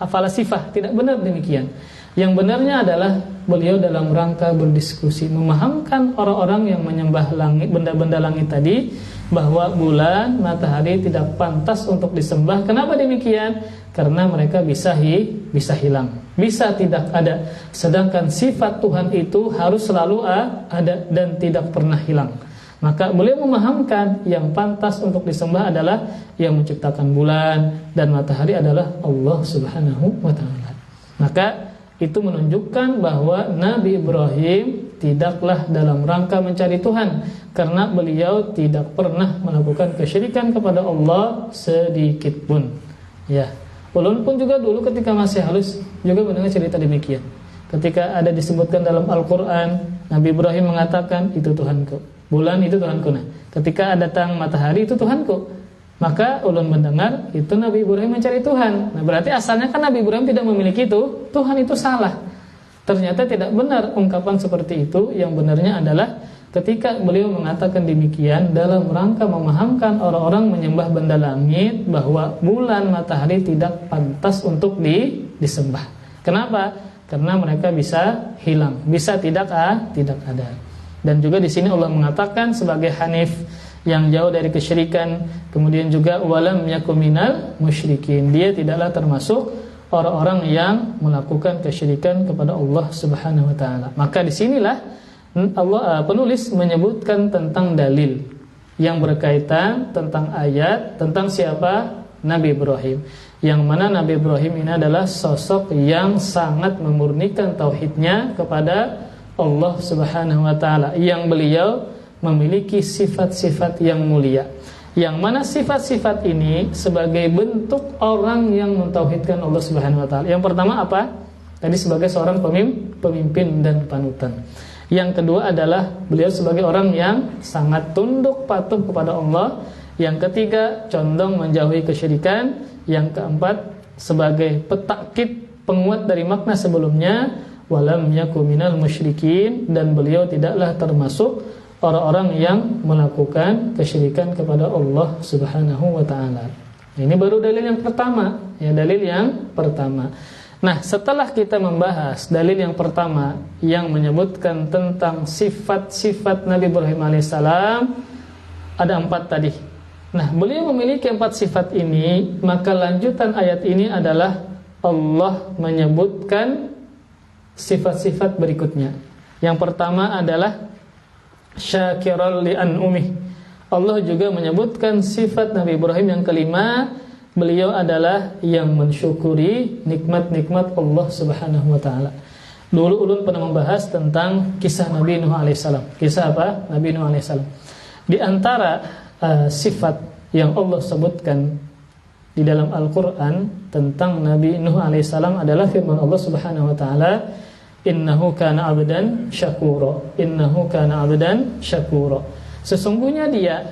falasifah, tidak benar demikian. Yang benarnya adalah beliau dalam rangka berdiskusi, memahamkan orang-orang yang menyembah langit, benda-benda langit tadi, bahwa bulan, matahari tidak pantas untuk disembah. Kenapa demikian? Karena mereka bisa hilang, bisa tidak ada. Sedangkan sifat Tuhan itu harus selalu ada dan tidak pernah hilang. Maka beliau memahamkan yang pantas untuk disembah adalah yang menciptakan bulan dan matahari adalah Allah Subhanahu wa taala. Maka itu menunjukkan bahwa Nabi Ibrahim tidaklah dalam rangka mencari Tuhan, karena beliau tidak pernah melakukan kesyirikan kepada Allah sedikit pun. Ya, ulun pun juga dulu ketika masih halus juga mendengar cerita demikian. Ketika ada disebutkan dalam Al-Qur'an, Nabi Ibrahim mengatakan itu Tuhanku, bulan itu Tuhanku. Nah, ketika datang matahari itu Tuhanku, maka ulun mendengar itu Nabi Ibrahim mencari Tuhan. Nah, berarti asalnya kan Nabi Ibrahim tidak memiliki itu, Tuhan itu salah. Ternyata tidak benar ungkapan seperti itu. Yang benarnya adalah ketika beliau mengatakan demikian dalam rangka memahamkan orang-orang menyembah benda langit bahwa bulan, matahari tidak pantas untuk disembah. Kenapa? Karena mereka bisa hilang, bisa tidak ada. Dan juga di sini Allah mengatakan sebagai hanif, yang jauh dari kesyirikan. Kemudian juga walam yakum minal musyrikin, dia tidaklah termasuk orang-orang yang melakukan kesyirikan kepada Allah Subhanahu wa taala. Maka disinilah penulis menyebutkan tentang dalil yang berkaitan tentang ayat tentang siapa? Nabi Ibrahim. Yang mana Nabi Ibrahim ini adalah sosok yang sangat memurnikan tauhidnya kepada Allah Subhanahu wa taala, yang beliau memiliki sifat-sifat yang mulia. Yang mana sifat-sifat ini sebagai bentuk orang yang mentauhidkan Allah Subhanahu wa taala. Yang pertama apa? Tadi sebagai seorang pemimpin dan panutan. Yang kedua adalah beliau sebagai orang yang sangat tunduk patuh kepada Allah. Yang ketiga, condong menjauhi kesyirikan. Yang keempat, sebagai petakkid, penguat dari makna sebelumnya, walam yakum minal musyrikin, dan beliau tidaklah termasuk orang-orang yang melakukan kesyirikan kepada Allah Subhanahu wa taala. Ini baru dalil yang pertama, ya, dalil yang pertama. Nah, setelah kita membahas dalil yang pertama yang menyebutkan tentang sifat-sifat Nabi Ibrahim alaihissalam, ada 4 tadi. Nah, beliau memiliki 4 sifat ini, maka lanjutan ayat ini adalah Allah menyebutkan sifat-sifat berikutnya. Yang pertama adalah syakiral li an'umih. Allah juga menyebutkan sifat Nabi Ibrahim yang kelima, beliau adalah yang mensyukuri nikmat-nikmat Allah Subhanahu wa taala. Dulu ulun pernah membahas tentang kisah Nabi Nuh alaihissalam. Kisah apa? Nabi Nuh alaihissalam. Di antara sifat yang Allah sebutkan di dalam Al-Qur'an tentang Nabi Nuh alaihissalam adalah firman Allah Subhanahu wa taala, "Innahu kana 'abdan syakura." Innahu kana 'abdan syakura. Sesungguhnya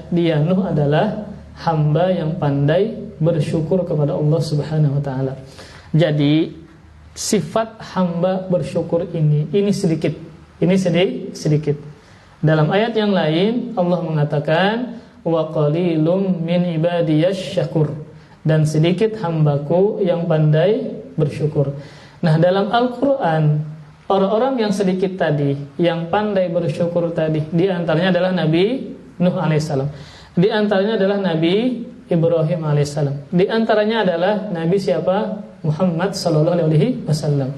dia Nuh adalah hamba yang pandai bersyukur kepada Allah Subhanahu wa taala. Jadi sifat hamba bersyukur ini sedikit. Ini sedikit. Dalam ayat yang lain Allah mengatakan wa qalilum min ibadiyasy syakur, dan sedikit hambaku yang pandai bersyukur. Nah, dalam Al-Qur'an orang-orang yang sedikit tadi, yang pandai bersyukur tadi, di antaranya adalah Nabi Nuh alaihissalam. Di antaranya adalah Nabi Ibrahim alaihissalam. Di antaranya adalah Nabi siapa? Muhammad sallallahu alaihi wasallam.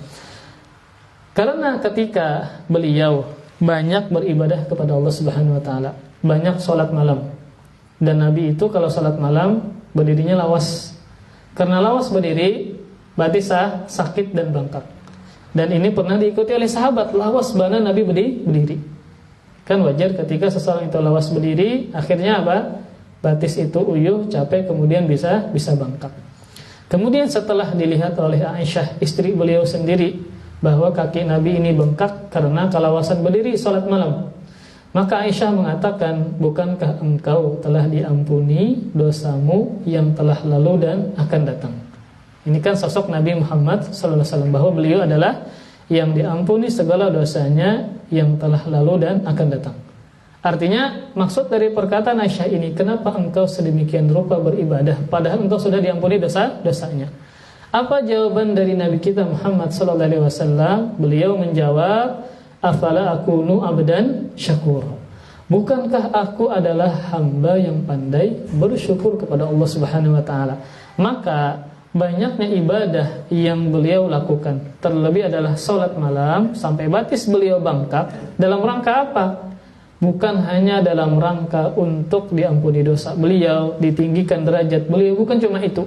Karena ketika beliau banyak beribadah kepada Allah Subhanahu wa taala, banyak salat malam. Dan Nabi itu kalau salat malam berdirinya lawas. Karena lawas berdiri berarti sakit dan bengkak. Dan ini pernah diikuti oleh sahabat, lawas bana Nabi berdiri. Kan wajar ketika seseorang itu lawas berdiri, akhirnya apa? Batis itu uyuh, capek, kemudian bisa bengkak. Kemudian setelah dilihat oleh Aisyah, istri beliau sendiri, bahwa kaki Nabi ini bengkak karena kalawasan berdiri salat malam, maka Aisyah mengatakan, bukankah engkau telah diampuni dosamu yang telah lalu dan akan datang? Ini kan sosok Nabi Muhammad SAW, bahwa beliau adalah yang diampuni segala dosanya yang telah lalu dan akan datang. Artinya maksud dari perkataan Aisyah ini, kenapa engkau sedemikian rupa beribadah padahal engkau sudah diampuni dosanya? Apa jawaban dari Nabi kita Muhammad sallallahu alaihi wasallam? Beliau menjawab, afala akunu abdan syakur. Bukankah aku adalah hamba yang pandai bersyukur kepada Allah Subhanahu wa taala? Maka banyaknya ibadah yang beliau lakukan, terlebih adalah salat malam sampai batis beliau bengkak, dalam rangka apa? Bukan hanya dalam rangka untuk diampuni dosa beliau, ditinggikan derajat beliau, bukan cuma itu,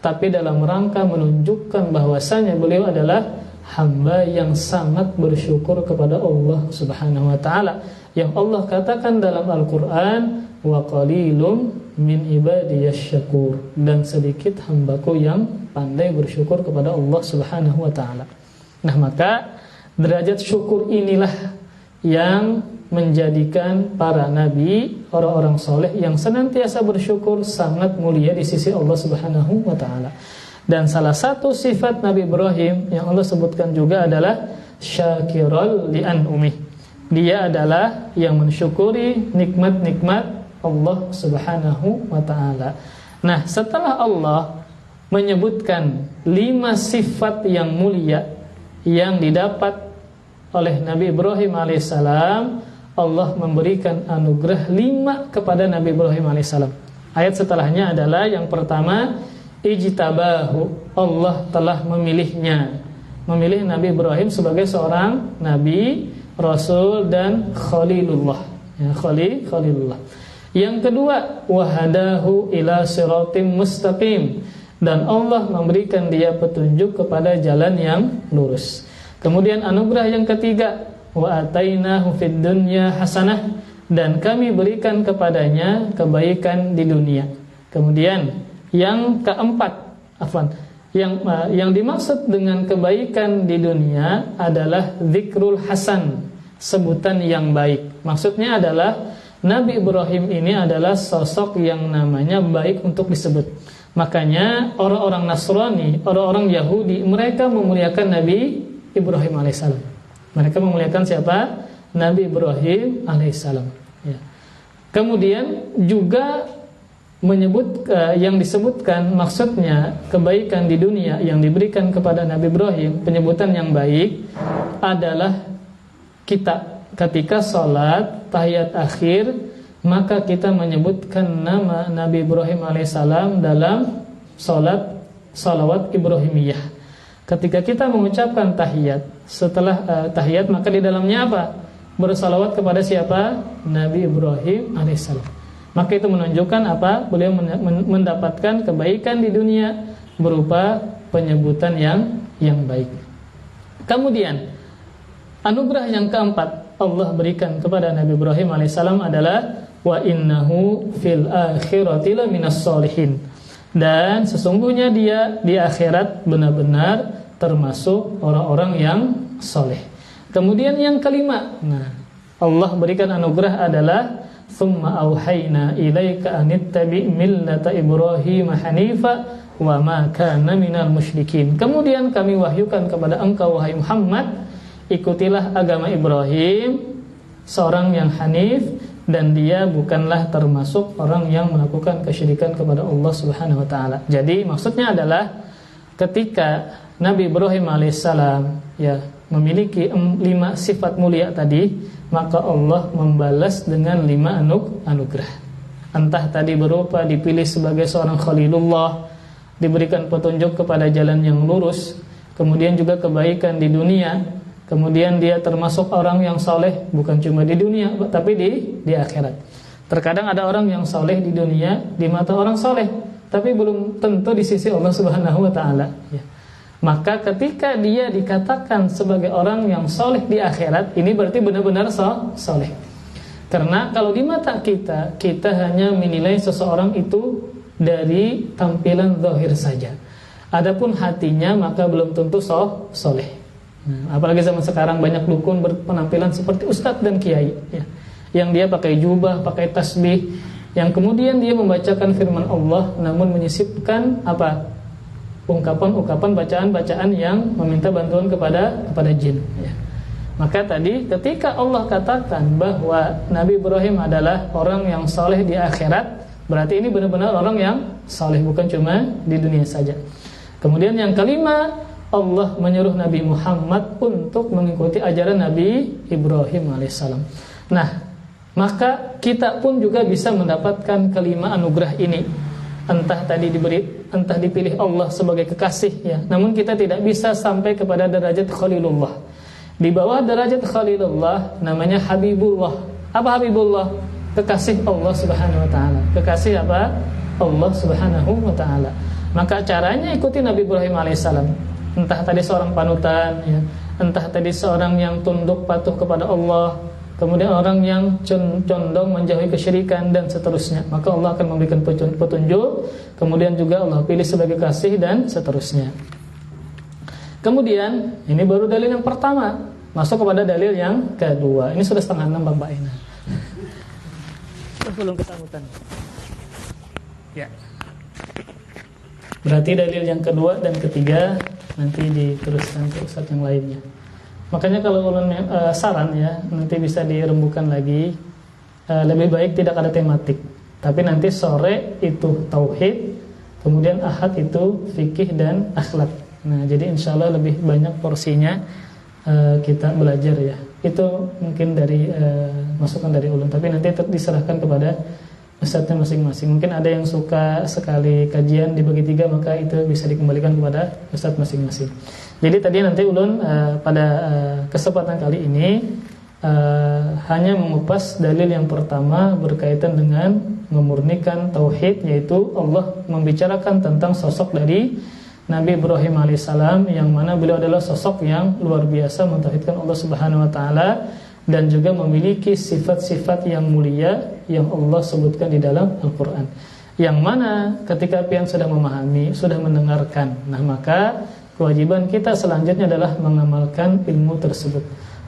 tapi dalam rangka menunjukkan bahwasanya beliau adalah hamba yang sangat bersyukur kepada Allah Subhanahu wa taala, yang Allah katakan dalam Al-Qur'an, wa qalilum min ibadiyasy syakur, dan sedikit hambaku yang pandai bersyukur kepada Allah Subhanahu wa taala. Nah, maka derajat syukur inilah yang menjadikan para nabi, orang-orang soleh yang senantiasa bersyukur, sangat mulia di sisi Allah Subhanahu wa taala. Dan salah satu sifat Nabi Ibrahim yang Allah sebutkan juga adalah syakiral li an'umih. Dia adalah yang mensyukuri nikmat-nikmat Allah Subhanahu wa taala. Nah, setelah Allah menyebutkan 5 sifat yang mulia yang didapat oleh Nabi Ibrahim alaihissalam, Allah memberikan anugerah 5 kepada Nabi Ibrahim alaihissalam. Ayat setelahnya adalah yang pertama, ijtabahu, Allah telah memilihnya, memilih Nabi Ibrahim sebagai seorang nabi, rasul, dan khalilullah, ya, khalilullah. Yang kedua, wahadahu ila siratim mustaqim, dan Allah memberikan dia petunjuk kepada jalan yang lurus. Kemudian anugerah yang ketiga, wa atainahu fid dunya hasanah, dan kami berikan kepadanya kebaikan di dunia. Kemudian yang keempat, yang dimaksud dengan kebaikan di dunia adalah zikrul hasan, sebutan yang baik. Maksudnya adalah Nabi Ibrahim ini adalah sosok yang namanya baik untuk disebut. Makanya orang-orang Nasrani, orang-orang Yahudi, mereka memuliakan Nabi Ibrahim alaihissalam. Mereka memuliakan siapa? Nabi Ibrahim alaihissalam, ya. Kemudian juga yang disebutkan maksudnya kebaikan di dunia yang diberikan kepada Nabi Ibrahim, penyebutan yang baik adalah kita ketika sholat tahiyat akhir, maka kita menyebutkan nama Nabi Ibrahim alaihissalam dalam salawat Ibrahimiyah. Ketika kita mengucapkan tahiyat, setelah tahiyat maka di dalamnya apa? Bersalawat kepada siapa? Nabi Ibrahim alaihissalam. Maka itu menunjukkan apa? Beliau mendapatkan kebaikan di dunia berupa penyebutan yang baik. Kemudian anugerah yang keempat Allah berikan kepada Nabi Ibrahim alaihissalam adalah wa innahu fil akhirati laminas sholihin. Dan sesungguhnya dia di akhirat benar-benar termasuk orang-orang yang soleh. Kemudian yang kelima, Allah berikan anugerah adalah thumma auhayna ilaika anittabi millata Ibrahim hanifa wa ma kana minal musyrikin. Kemudian kami wahyukan kepada engkau wahai Muhammad, ikutilah agama Ibrahim, seorang yang hanif, dan dia bukanlah termasuk orang yang melakukan kesyirikan kepada Allah Subhanahu wa taala. Jadi maksudnya adalah ketika Nabi Ibrahim alaihissalam memiliki 5 sifat mulia tadi, maka Allah membalas dengan 5 anugerah. Entah tadi berupa dipilih sebagai seorang khalilullah, diberikan petunjuk kepada jalan yang lurus, kemudian juga kebaikan di dunia, kemudian dia termasuk orang yang soleh bukan cuma di dunia tapi di akhirat. Terkadang ada orang yang soleh di dunia di mata orang soleh, tapi belum tentu di sisi Allah Subhanahu wa taala. Maka ketika dia dikatakan sebagai orang yang soleh di akhirat, ini berarti benar-benar soleh. Karena kalau di mata kita hanya menilai seseorang itu dari tampilan zahir saja. Adapun hatinya maka belum tentu soleh. Apalagi zaman sekarang banyak dukun berpenampilan seperti ustadz dan kiai, yang dia pakai jubah, pakai tasbih, yang kemudian dia membacakan firman Allah namun menyisipkan ungkapan-ungkapan, bacaan-bacaan yang meminta bantuan kepada jin. Maka tadi ketika Allah katakan bahwa Nabi Ibrahim adalah orang yang soleh di akhirat, berarti ini benar-benar orang yang soleh, bukan cuma di dunia saja. Kemudian yang kelima, Allah menyuruh Nabi Muhammad untuk mengikuti ajaran Nabi Ibrahim alaihissalam. Nah, maka kita pun juga bisa mendapatkan kelima anugerah ini. Entah dipilih Allah sebagai kekasih, namun kita tidak bisa sampai kepada derajat Khalilullah. Di bawah derajat Khalilullah namanya Habibullah. Apa Habibullah? Kekasih Allah Subhanahu wa taala. Kekasih apa? Allah Subhanahu wa taala. Maka caranya ikuti Nabi Ibrahim alaihissalam. Entah tadi seorang panutan, entah tadi seorang yang tunduk patuh kepada Allah, kemudian orang yang condong menjauhi kesyirikan dan seterusnya, maka Allah akan memberikan petunjuk. Kemudian juga Allah pilih sebagai kasih dan seterusnya. Kemudian ini baru dalil yang pertama, masuk kepada dalil yang kedua. Ini sudah 5:30 Bapak Ina. Belum ketamutan. Ya. Berarti dalil yang kedua dan ketiga nanti diteruskan ke ustaz yang lainnya. Makanya kalau ulun saran nanti bisa dirembukan lagi, lebih baik tidak ada tematik, tapi nanti sore itu tauhid, kemudian ahad itu fikih dan akhlak. Nah, jadi insyaallah lebih banyak porsinya kita belajar ya. Itu mungkin dari masukan dari ulun, tapi nanti diserahkan kepada ustadznya masing-masing. Mungkin ada yang suka sekali kajian dibagi 3, maka itu bisa dikembalikan kepada ustadz masing-masing. Jadi tadi nanti ulun pada kesempatan kali ini hanya mengupas dalil yang pertama berkaitan dengan memurnikan tauhid, yaitu Allah membicarakan tentang sosok dari Nabi Ibrahim alaihissalam, yang mana beliau adalah sosok yang luar biasa mentauhidkan Allah Subhanahu wa taala dan juga memiliki sifat-sifat yang mulia yang Allah sebutkan di dalam Al-Qur'an. Yang mana ketika pian sudah memahami, sudah mendengarkan, nah maka kewajiban kita selanjutnya adalah mengamalkan ilmu tersebut.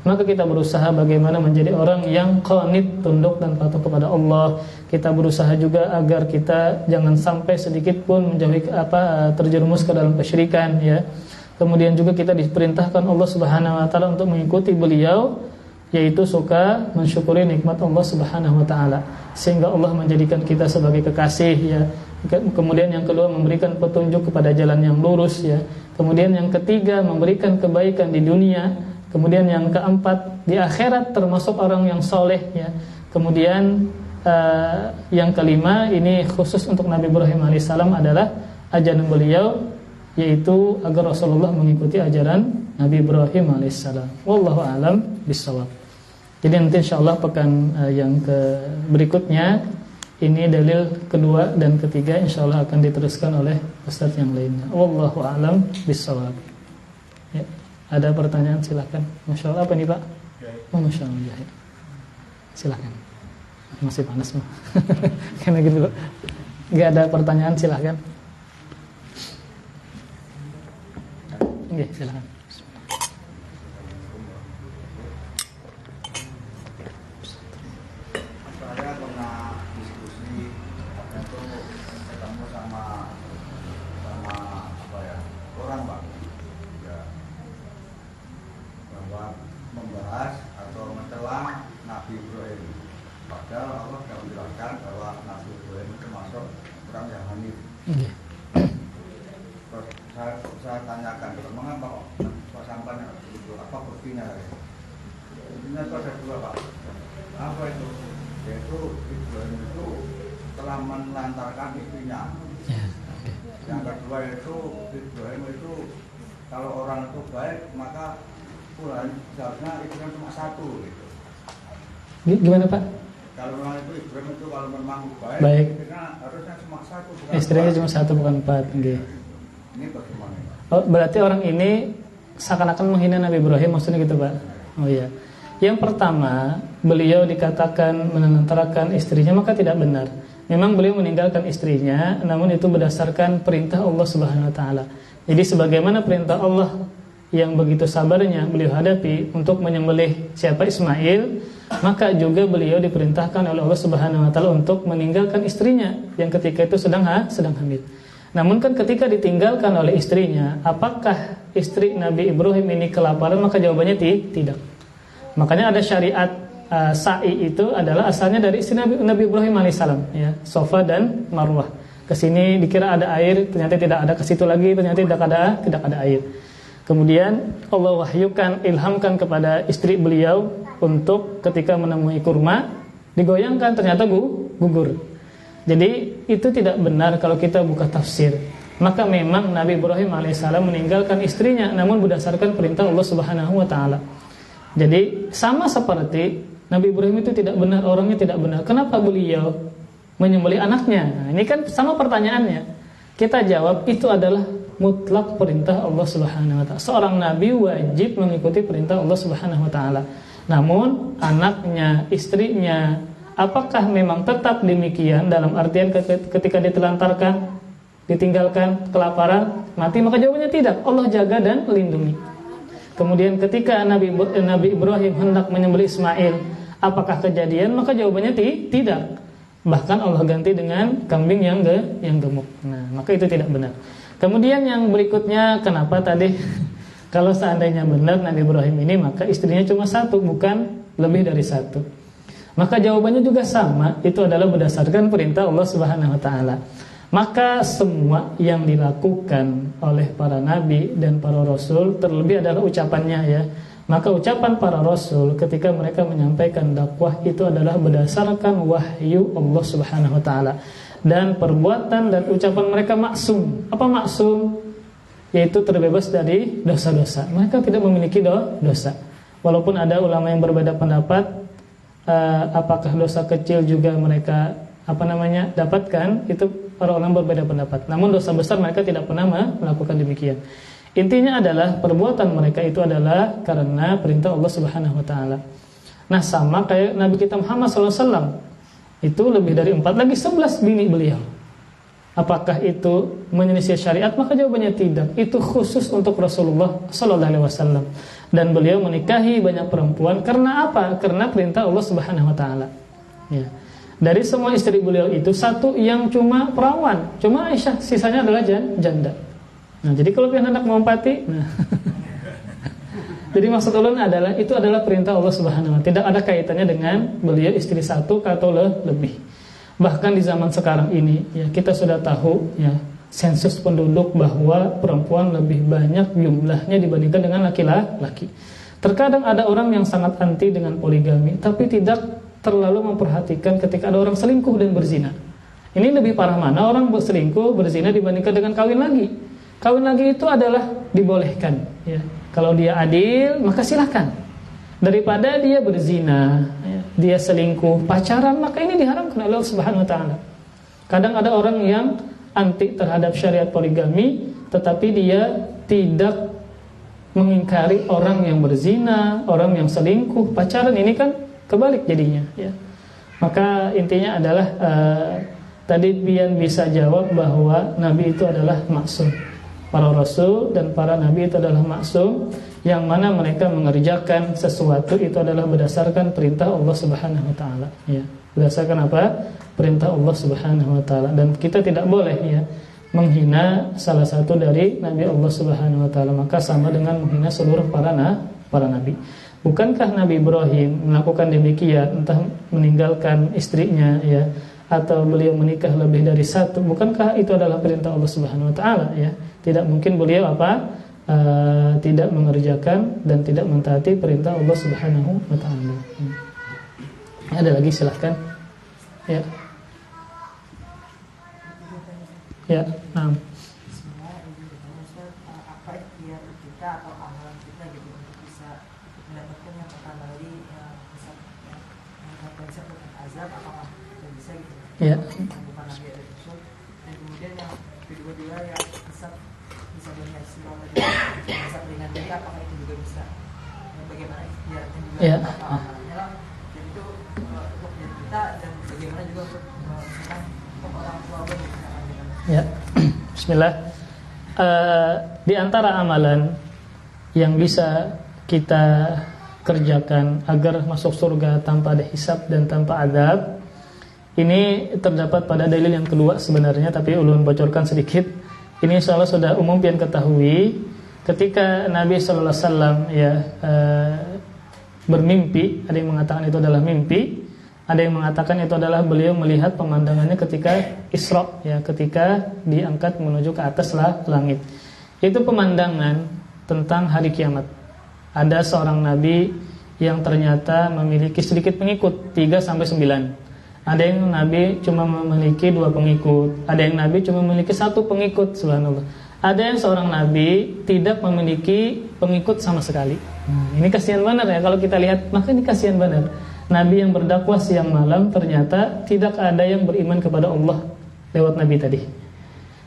Maka kita berusaha bagaimana menjadi orang yang qanit, tunduk dan patuh kepada Allah. Kita berusaha juga agar kita jangan sampai sedikit pun menjauhi terjerumus ke dalam kesyirikan, ya. Kemudian juga kita diperintahkan Allah Subhanahu wa taala untuk mengikuti beliau yaitu suka mensyukuri nikmat Allah Subhanahu wa taala, sehingga Allah menjadikan kita sebagai kekasih ya. Kemudian yang kedua, memberikan petunjuk kepada jalan yang lurus ya. Kemudian yang ketiga, memberikan kebaikan di dunia. Kemudian yang keempat, di akhirat termasuk orang yang soleh ya. Kemudian yang kelima, ini khusus untuk Nabi Ibrahim alaihissalam, adalah ajaran beliau, yaitu agar Rasulullah mengikuti ajaran Nabi Ibrahim alaihissalam. Wallahu a'lam bishawab. Jadi nanti insyaallah pekan yang berikutnya, ini dalil kedua dan ketiga insyaallah akan diteruskan oleh ustaz yang lainnya. Wallahu a'lam bishawab. Ya, ada pertanyaan silakan. Masyaallah, apa nih Pak? Oh, masyaallah ya. Silakan. Masih panas mah. Karena gitu loh. Enggak ada pertanyaan, silakan. Oke, silakan. Saya pernah diskusi itu ketemu sama apa ya, orang Pak ya, bahwa membahas atau mencela Nabi Ibrahim, padahal Allah sudah menjelaskan bahwa Nabi Ibrahim termasuk orang yang hanif. Terus saya tanyakan, mengapa kok sampainya begitu, apa buktinya? Buktinya itu ada dua Pak. Apa itu? Yaitu Ibrahim itu telah melantarkan istrinya. Yang kedua itu Ibrahim itu, kalau orang itu baik maka Tuhan seharusnya istrinya cuma satu gitu. Gimana Pak? Kalau orang itu Ibrahim itu kalau memang baik. Harusnya cuma satu. Istrinya cuma satu bukan 4. Okay. Ini bagaimana? Oh, berarti orang ini seakan-akan menghina Nabi Ibrahim, maksudnya gitu Pak? Oh iya. Yang pertama, beliau dikatakan menentarakan istrinya, maka tidak benar. Memang beliau meninggalkan istrinya, namun itu berdasarkan perintah Allah Subhanahu wa taala. Jadi sebagaimana perintah Allah yang begitu sabarnya beliau hadapi untuk menyembelih siapa Ismail, maka juga beliau diperintahkan oleh Allah Subhanahu wa taala untuk meninggalkan istrinya yang ketika itu sedang hamil. Namun kan ketika ditinggalkan oleh istrinya, apakah istri Nabi Ibrahim ini kelaparan? Maka jawabannya tidak. Makanya ada syariat sa'i itu adalah asalnya dari istri Nabi Ibrahim alaihissalam ya, Safa dan Marwah. Kesini dikira ada air, ternyata tidak ada, ke situ lagi ternyata tidak ada air. Kemudian Allah wahyukan, ilhamkan kepada istri beliau untuk ketika menemui kurma digoyangkan, ternyata gugur. Jadi itu tidak benar kalau kita buka tafsir. Maka memang Nabi Ibrahim alaihissalam meninggalkan istrinya, namun berdasarkan perintah Allah Subhanahu wa taala. Jadi sama seperti Nabi Ibrahim itu tidak benar, orangnya tidak benar. Kenapa beliau menyembelih anaknya? Nah, ini kan sama pertanyaannya. Kita jawab itu adalah mutlak perintah Allah Subhanahu wa taala. Seorang nabi wajib mengikuti perintah Allah Subhanahu wa taala. Namun anaknya, istrinya, apakah memang tetap demikian dalam artian ketika ditelantarkan, ditinggalkan, kelaparan, mati? Maka jawabannya tidak. Allah jaga dan lindungi. Kemudian ketika Nabi Ibrahim hendak menyembelih Ismail, apakah kejadian? Maka jawabannya tidak. Bahkan Allah ganti dengan kambing yang gemuk. Nah, maka itu tidak benar. Kemudian yang berikutnya, kenapa tadi kalau seandainya benar Nabi Ibrahim ini, maka istrinya cuma satu, bukan lebih dari satu. Maka jawabannya juga sama, itu adalah berdasarkan perintah Allah Subhanahu wa taala. Maka semua yang dilakukan oleh para nabi dan para rasul, terlebih adalah ucapannya ya. Maka ucapan para rasul ketika mereka menyampaikan dakwah itu adalah berdasarkan wahyu Allah Subhanahu wa taala. Dan perbuatan dan ucapan mereka maksum. Apa maksum? Yaitu terbebas dari dosa-dosa. Mereka tidak memiliki dosa. Walaupun ada ulama yang berbeda pendapat, apakah dosa kecil juga mereka dapatkan, itu para ulama berbeda pendapat. Namun dosa besar mereka tidak pernah melakukan demikian. Intinya adalah perbuatan mereka itu adalah karena perintah Allah Subhanahu wa taala. Nah, sama kayak Nabi kita Muhammad SAW, itu lebih dari 4 lagi 11 bini beliau. Apakah itu menyelisih syariat? Maka jawabannya tidak. Itu khusus untuk Rasulullah SAW. Dan beliau menikahi banyak perempuan karena apa? Karena perintah Allah Subhanahu wa taala. Ya. Dari semua istri beliau itu satu yang cuma perawan, cuma Aisyah, sisanya adalah janda. Nah, jadi kalau pian hendak mengompati, nah Jadi maksud ulun adalah itu adalah perintah Allah Subhanahu wa taala. Tidak ada kaitannya dengan beliau istri satu atau lebih. Bahkan di zaman sekarang ini ya kita sudah tahu ya sensus penduduk bahwa perempuan lebih banyak jumlahnya dibandingkan dengan laki-laki. Terkadang ada orang yang sangat anti dengan poligami tapi tidak terlalu memperhatikan ketika ada orang selingkuh dan berzina. Ini lebih parah mana orang berselingkuh, berzina dibandingkan dengan kawin lagi. Kawin lagi itu adalah dibolehkan ya. Kalau dia adil, maka silakan. Daripada dia berzina, ya, dia selingkuh, pacaran, maka ini diharamkan oleh Allah Subhanahu wa taala. Kadang ada orang yang anti terhadap syariat poligami, tetapi dia tidak mengingkari orang yang berzina, orang yang selingkuh, pacaran, ini kan kebalik jadinya ya. Maka intinya adalah tadi Bian bisa jawab bahwa Nabi itu adalah maksum. Para rasul dan para nabi itu adalah maksum, yang mana mereka mengerjakan sesuatu itu adalah berdasarkan perintah Allah Subhanahu wa taala ya. Berdasarkan apa? Perintah Allah Subhanahu wa taala. Dan kita tidak boleh ya menghina salah satu dari nabi Allah Subhanahu wa taala, maka sama dengan menghina seluruh para nabi. Bukankah Nabi Ibrahim melakukan demikian, entah meninggalkan istrinya ya atau beliau menikah lebih dari satu? Bukankah itu adalah perintah Allah Subhanahu wa taala ya? Tidak mungkin beliau tidak mengerjakan dan tidak mentaati perintah Allah Subhanahu wa taala. Ada lagi silahkan. Ya. Ya, nah. Apa ikhtiar kita atau amalan kita gitu untuk bisa mendapatkan yang pertama tadi bisa menghasilkan azab, apakah kita bisa gitu? Ya. Bukan lagi ada usul. Dan kemudian yang kedua juga yang bisa banyak istilah bisa ringan, jadi apakah itu juga bisa? Bagaimana ikhtiarnya juga? Ya. Apa amalannya lah? Dan itu untuk diri kita dan bagaimana juga untuk misalkan untuk orang tua misalkan dengan Ya, bismillah. Di antara amalan yang bisa kita kerjakan agar masuk surga tanpa ada hisab dan tanpa azab, ini terdapat pada dalil yang kedua sebenarnya, tapi ulun bocorkan sedikit. Ini insyaallah sudah umum pian ketahui. Ketika Nabi sallallahu alaihi wasallam ya bermimpi, ada yang mengatakan itu adalah mimpi, ada yang mengatakan itu adalah beliau melihat pemandangannya ketika Isra ya, ketika diangkat menuju ke atas langit. Itu pemandangan tentang hari kiamat. Ada seorang nabi yang ternyata memiliki sedikit pengikut, 3 sampai 9. Ada yang nabi cuma memiliki 2 pengikut, ada yang nabi cuma memiliki 1 pengikut, subhanallah. Ada yang seorang nabi tidak memiliki pengikut sama sekali. Ini kasihan benar ya kalau kita lihat, maka ini kasihan benar. Nabi yang berdakwah siang malam ternyata tidak ada yang beriman kepada Allah lewat nabi tadi.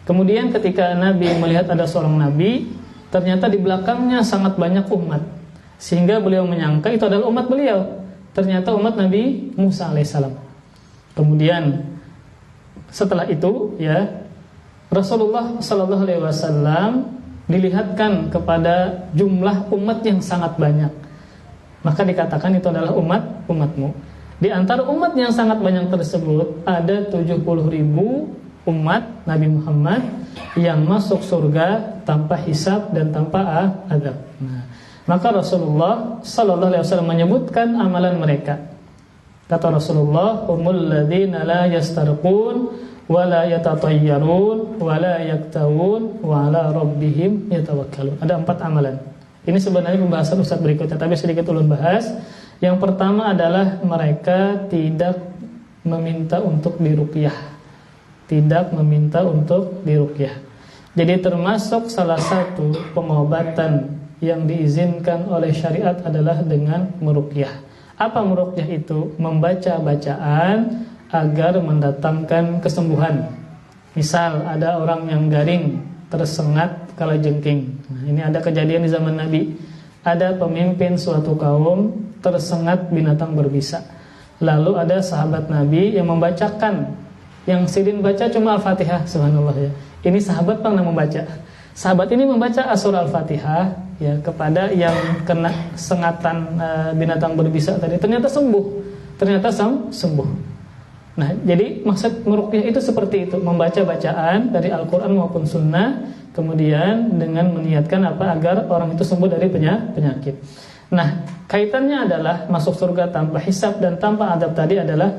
Kemudian ketika Nabi melihat ada seorang nabi, ternyata di belakangnya sangat banyak umat, sehingga beliau menyangka itu adalah umat beliau. Ternyata umat Nabi Musa alaihissalam. Kemudian setelah itu ya Rasulullah sallallahu alaihi wasallam dilihatkan kepada jumlah umat yang sangat banyak. Maka dikatakan itu adalah umatmu. Di antara umat yang sangat banyak tersebut ada 70.000 umat Nabi Muhammad yang masuk surga tanpa hisab dan tanpa azab. Maka Rasulullah sallallahu alaihi wasallam menyebutkan amalan mereka. Kata Rasulullah, "Humul ladzina la yastarqun wa la yatatayyarun wa la yaktawun wa ala rabbihim yatawakkalun." Ada 4 amalan. Ini sebenarnya pembahasan Ustaz berikutnya, tapi sedikit ulun bahas. Yang pertama adalah mereka tidak meminta untuk diruqyah. Tidak meminta untuk diruqyah. Jadi termasuk salah satu pengobatan yang diizinkan oleh syariat adalah dengan meruqyah. Apa meruqyah itu? Membaca bacaan agar mendatangkan kesembuhan. Misal ada orang yang garing, tersengat kalajengking. Nah, ini ada kejadian di zaman Nabi. Ada pemimpin suatu kaum tersengat binatang berbisa. Lalu ada sahabat Nabi yang membacakan. Yang sidin baca cuma Al-Fatihah, subhanallah ya. Ini sahabat pernah membaca. Sahabat ini membaca surah Al-Fatihah ya kepada yang kena sengatan binatang berbisa tadi. Ternyata sembuh. Ternyata sembuh. Nah, jadi maksud meruqyah itu seperti itu, membaca bacaan dari Al-Qur'an maupun sunnah, kemudian dengan meniatkan apa agar orang itu sembuh dari penyakit. Nah, kaitannya adalah masuk surga tanpa hisab dan tanpa adab tadi adalah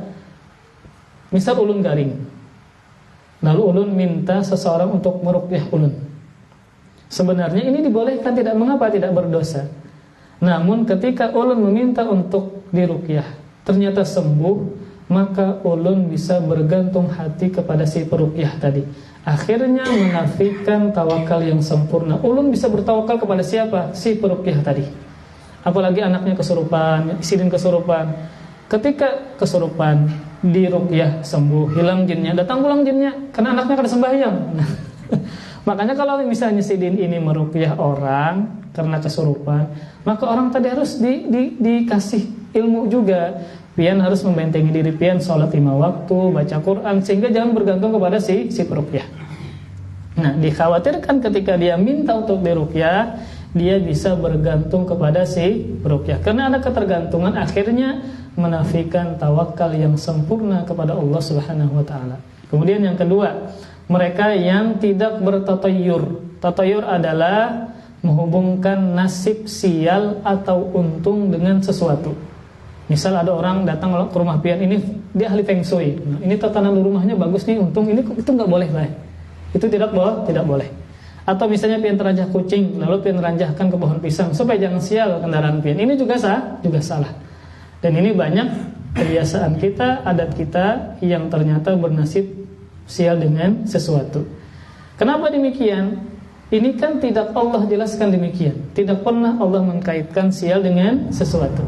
misal ulun garing. Lalu ulun minta seseorang untuk meruqyah ulun. Sebenarnya ini dibolehkan, tidak mengapa, tidak berdosa. Namun ketika ulun meminta untuk diruqyah, ternyata sembuh, maka ulun bisa bergantung hati kepada si peruqyah tadi. Akhirnya menafikan tawakal yang sempurna. Ulun bisa bertawakal kepada siapa? Si peruqyah tadi. Apalagi anaknya kesurupan, sidin kesurupan. Ketika kesurupan, diruqyah sembuh, hilang jinnya, datang pulang jinnya, karena anaknya kada sembahyang. Makanya kalau misalnya sidin ini meruqyah orang karena kesurupan, maka orang tadi harus dikasih ilmu juga. Pian harus membentengi diri pian, sholat 5 waktu, baca Quran, sehingga jangan bergantung kepada si peruqyah. Nah, dikhawatirkan ketika dia minta untuk diruqyah, dia bisa bergantung kepada si peruqyah. Karena ada ketergantungan, akhirnya menafikan tawakal yang sempurna kepada Allah Subhanahu wa taala. Kemudian yang kedua, mereka yang tidak bertatayur. Tatayur adalah menghubungkan nasib sial atau untung dengan sesuatu. Misal ada orang datang ke rumah pian, ini dia ahli feng shui. Nah, ini tatanan rumahnya bagus nih, untung ini, itu nggak boleh lah. Itu tidak boleh. Atau misalnya pian teranjah kucing, lalu pian ranjahkan ke pohon pisang supaya jangan sial kendaraan pian. Ini juga salah. Dan ini banyak kebiasaan kita, adat kita yang ternyata bernasib sial dengan sesuatu. Kenapa demikian? Ini kan tidak Allah jelaskan demikian. Tidak pernah Allah mengkaitkan sial dengan sesuatu.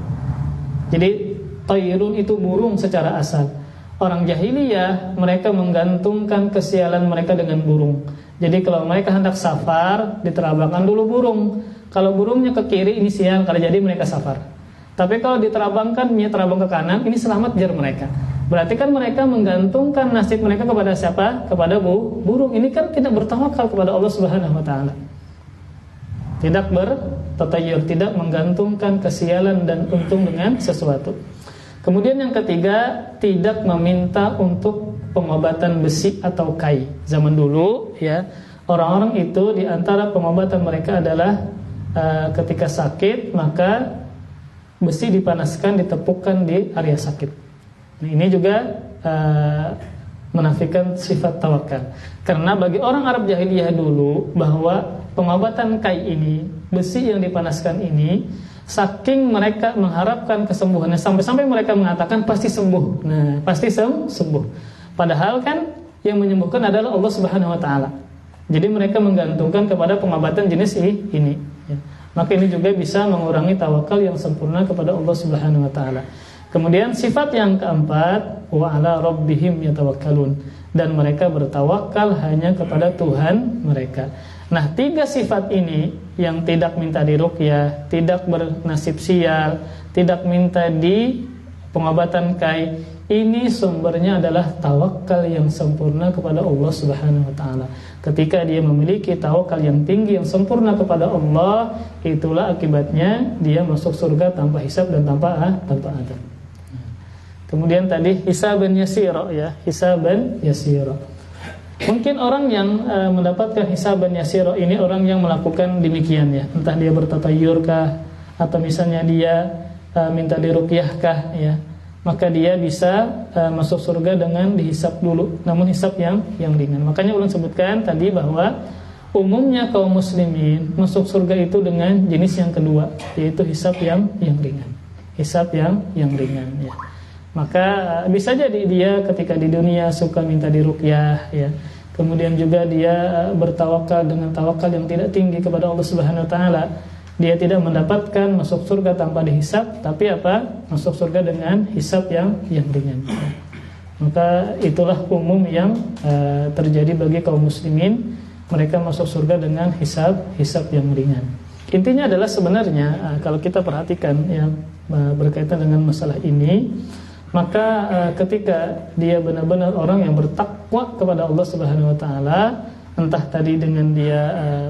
Jadi tayrun itu burung secara asal. Orang jahiliyah mereka menggantungkan kesialan mereka dengan burung. Jadi kalau mereka hendak safar, diterabangkan dulu burung. Kalau burungnya ke kiri, ini sial, kalau jadi mereka safar. Tapi kalau diterabangkan, dia terabang ke kanan, ini selamat jar mereka. Berarti kan mereka menggantungkan nasib mereka kepada siapa? Kepada burung. Ini kan tidak bertawakal kepada Allah Subhanahu wa taala. Tidak bertatayur, tidak menggantungkan kesialan dan untung dengan sesuatu. Kemudian yang ketiga, tidak meminta untuk pengobatan besi atau kai. Zaman dulu ya, orang-orang itu di antara pengobatan mereka adalah ketika sakit maka besi dipanaskan, ditepukkan di area sakit. Nah, ini juga menafikan sifat tawakal. Karena bagi orang Arab jahiliyah dulu bahwa pengobatan kai ini, besi yang dipanaskan ini, saking mereka mengharapkan kesembuhannya sampai-sampai mereka mengatakan pasti sembuh. Nah, pasti sembuh. Padahal kan yang menyembuhkan adalah Allah Subhanahu wa taala. Jadi mereka menggantungkan kepada pengobatan jenis ini. Ya. Maka ini juga bisa mengurangi tawakal yang sempurna kepada Allah Subhanahu wa taala. Kemudian sifat yang keempat, wa ala rabbihim yatawakkalun, dan mereka bertawakal hanya kepada Tuhan mereka. Nah, 3 sifat ini yang tidak minta diruqyah, tidak bernasib sial, tidak minta di pengobatan kai, ini sumbernya adalah tawakal yang sempurna kepada Allah Subhanahu wa taala. Ketika dia memiliki tawakal yang tinggi yang sempurna kepada Allah, itulah akibatnya dia masuk surga tanpa hisab dan tanpa adab. Kemudian tadi hisaban yasira, ya, hisaban yasira. Mungkin orang yang mendapatkan hisaban yasira ini orang yang melakukan demikian ya, entah dia bertatayurkah atau misalnya dia minta diruqyahkah ya, maka dia bisa masuk surga dengan dihisab dulu, namun hisab yang ringan. Makanya ulun sebutkan tadi bahwa umumnya kaum muslimin masuk surga itu dengan jenis yang kedua, yaitu hisab yang ringan. Hisab yang ringan ya. Maka bisa jadi dia ketika di dunia suka minta diruqyah ya. Kemudian juga dia bertawakal dengan tawakal yang tidak tinggi kepada Allah Subhanahu wa taala. Dia tidak mendapatkan masuk surga tanpa dihisab, tapi masuk surga dengan hisab yang ringan. Maka itulah umum yang terjadi bagi kaum muslimin, mereka masuk surga dengan hisab yang ringan. Intinya adalah sebenarnya kalau kita perhatikan yang berkaitan dengan masalah ini, maka ketika dia benar-benar orang yang bertakwa kepada Allah Subhanahu wa taala, entah tadi dengan dia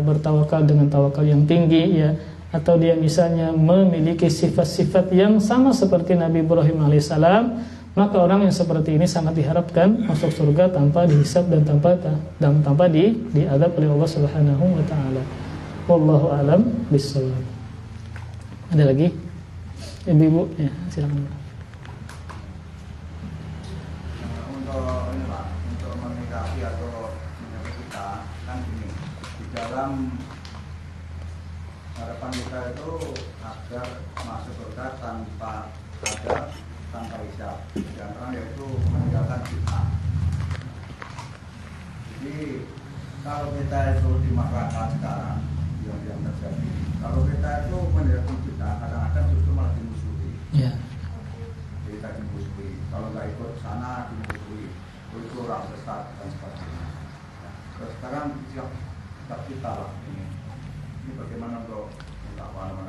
bertawakal dengan tawakal yang tinggi ya, atau dia misalnya memiliki sifat-sifat yang sama seperti Nabi Ibrahim alaihissalam, maka orang yang seperti ini sangat diharapkan masuk surga tanpa dihisab dan tanpa diadab oleh Allah Subhanahu wa taala. Wallahu alam bissawab. Ada lagi? Ibu-ibu ya, silakan. Untuk ini Pak, untuk menyikapi atau menyikapi kita kan gini, di dalam harapan kita itu agar masuk surga tanpa adab, tanpa hisab. Di antara yaitu meninggalkan bid'ah. Jadi kalau kita itu di masyarakat sekarang yang terjadi, kalau kita itu meninggalkan bid'ah, kadang-kadang justru malah dimusuhi. Ya. Kita dimusuhi. Kalau nggak ikut sana dimusuhi. Itu orang sesat dan sebagainya. Nah, terus sekarang sikap kita lah ini bagaimana untuk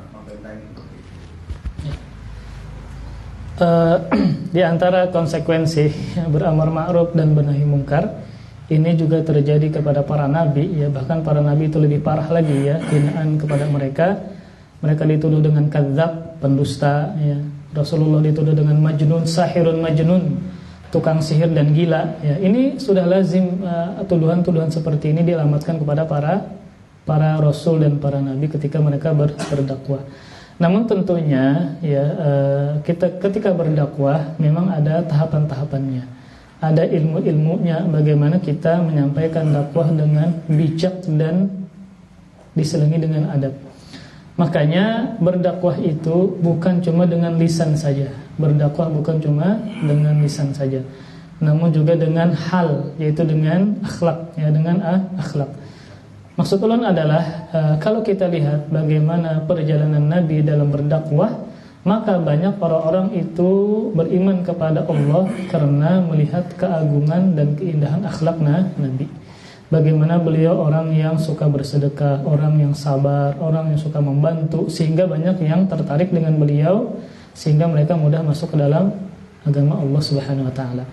membentengi seperti itu. Di antara konsekuensi beramar ma'ruf dan bernahi mungkar ini juga terjadi kepada para nabi ya, bahkan para nabi itu lebih parah lagi ya, hinaan kepada mereka dituduh dengan kadzab, pendusta ya. Rasulullah dituduh dengan majnun, sahirun majnun, tukang sihir dan gila ya. Ini sudah lazim tuduhan-tuduhan seperti ini dialamatkan kepada para rasul dan para nabi ketika mereka berdakwah. Namun tentunya ya kita ketika berdakwah memang ada tahapan-tahapannya. Ada ilmu-ilmunya bagaimana kita menyampaikan dakwah dengan bijak dan diselingi dengan adab. Makanya berdakwah itu bukan cuma dengan lisan saja. Berdakwah bukan cuma dengan lisan saja, namun juga dengan hal, yaitu dengan akhlak ya, dengan akhlak. Maksud ulun adalah kalau kita lihat bagaimana perjalanan Nabi dalam berdakwah, maka banyak orang-orang itu beriman kepada Allah karena melihat keagungan dan keindahan akhlak Nabi. Bagaimana beliau orang yang suka bersedekah, orang yang sabar, orang yang suka membantu, sehingga banyak yang tertarik dengan beliau, sehingga mereka mudah masuk ke dalam agama Allah Subhanahu wa taala.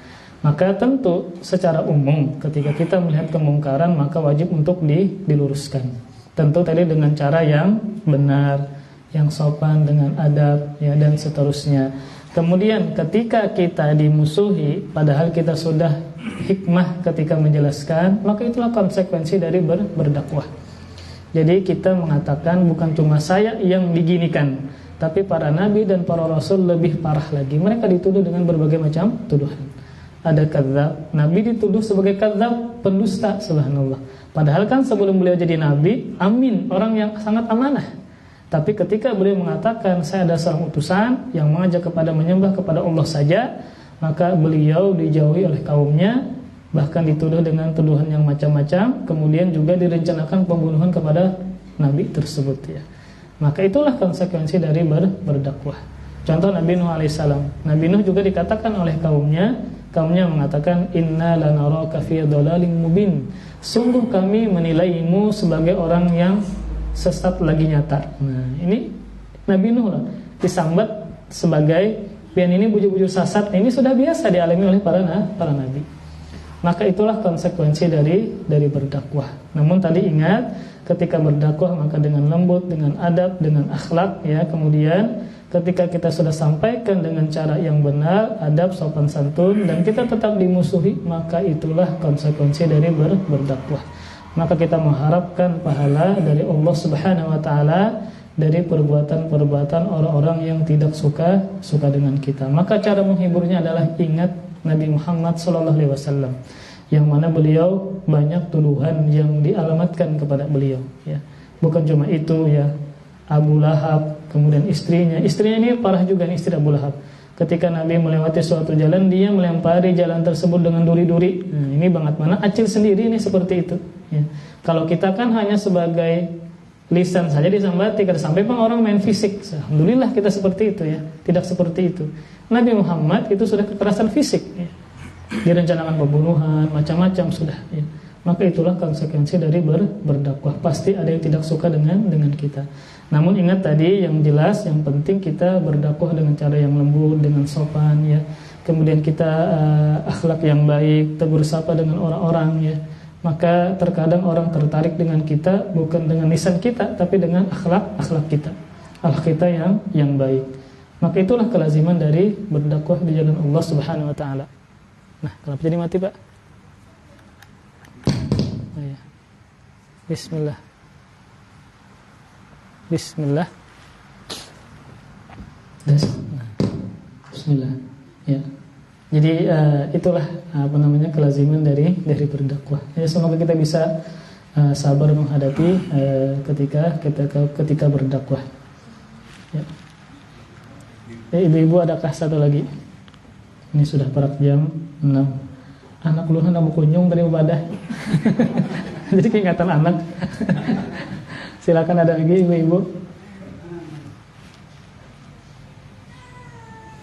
Maka tentu secara umum ketika kita melihat kemungkaran maka wajib untuk diluruskan. Tentu tadi dengan cara yang benar, yang sopan, dengan adab ya, dan seterusnya. Kemudian ketika kita dimusuhi padahal kita sudah hikmah ketika menjelaskan, maka itulah konsekuensi dari berdakwah. Jadi kita mengatakan bukan cuma saya yang diginikan, tapi para nabi dan para rasul lebih parah lagi. Mereka dituduh dengan berbagai macam tuduhan. Ada kadzab, nabi dituduh sebagai kadzab, pendusta, subhanallah. Padahal kan sebelum beliau jadi nabi, amin, orang yang sangat amanah. Tapi ketika beliau mengatakan saya adalah seorang utusan yang mengajak kepada menyembah kepada Allah saja, maka beliau dijauhi oleh kaumnya, bahkan dituduh dengan tuduhan yang macam-macam, kemudian juga direncanakan pembunuhan kepada nabi tersebut ya. Maka itulah konsekuensi dari berdakwah. Contoh Nabi Nuh alaihissalam. Nabi Nuh juga dikatakan oleh kaumnya mengatakan inna lanaraka fi dhalalin mubin. Sungguh kami menilaimu sebagai orang yang sesat lagi nyata. Nah, ini Nabi Nuh lah disambat sebagai pian ini bujur-bujur sesat. Ini sudah biasa dialami oleh para nabi. Maka itulah konsekuensi dari berdakwah. Namun tadi ingat, ketika berdakwah maka dengan lembut, dengan adab, dengan akhlak ya. Kemudian ketika kita sudah sampaikan dengan cara yang benar, adab, sopan santun, dan kita tetap dimusuhi, maka itulah konsekuensi dari berdakwah. Maka kita mengharapkan pahala dari Allah Subhanahu wa taala dari perbuatan-perbuatan orang-orang yang tidak suka dengan kita. Maka cara menghiburnya adalah ingat Nabi Muhammad SAW, yang mana beliau banyak tuduhan yang dialamatkan kepada beliau ya. Bukan cuma itu ya, Abu Lahab, kemudian istrinya ini parah juga nih, istri Abu Lahab. Ketika Nabi melewati suatu jalan, dia melempari jalan tersebut dengan duri-duri. Nah, ini banget mana Acil sendiri ini seperti itu ya. Kalau kita kan hanya sebagai lisan saja disambati, kada sampai pun orang main fisik. Alhamdulillah kita seperti itu ya, tidak seperti itu. Nabi Muhammad itu sudah kekerasan fisik ya. Direncanakan pembunuhan, macam-macam sudah ya. Maka itulah konsekuensi dari berdakwah. Pasti ada yang tidak suka dengan kita. Namun ingat tadi yang jelas, yang penting kita berdakwah dengan cara yang lembut, dengan sopan ya. Kemudian kita akhlak yang baik, tegur sapa dengan orang-orang ya. Maka terkadang orang tertarik dengan kita bukan dengan lisan kita, tapi dengan akhlak kita. Akhlak kita yang baik. Maka itulah kelaziman dari berdakwah di jalan Allah Subhanahu wa taala. Nah, kenapa jadi mati, Pak? Oh, ya. Bismillah. Bismillah. Nah, bismillah. Ya. Jadi itulah kelaziman dari berdakwah. Ya, semoga kita bisa sabar menghadapi ketika berdakwah. Ya. Ibu-ibu, adakah satu lagi? Ini sudah parak jam 6. Anak lu hendak berkunjung dari ibadah. Jadi keingatan anak. Silakan, ada lagi ibu-ibu.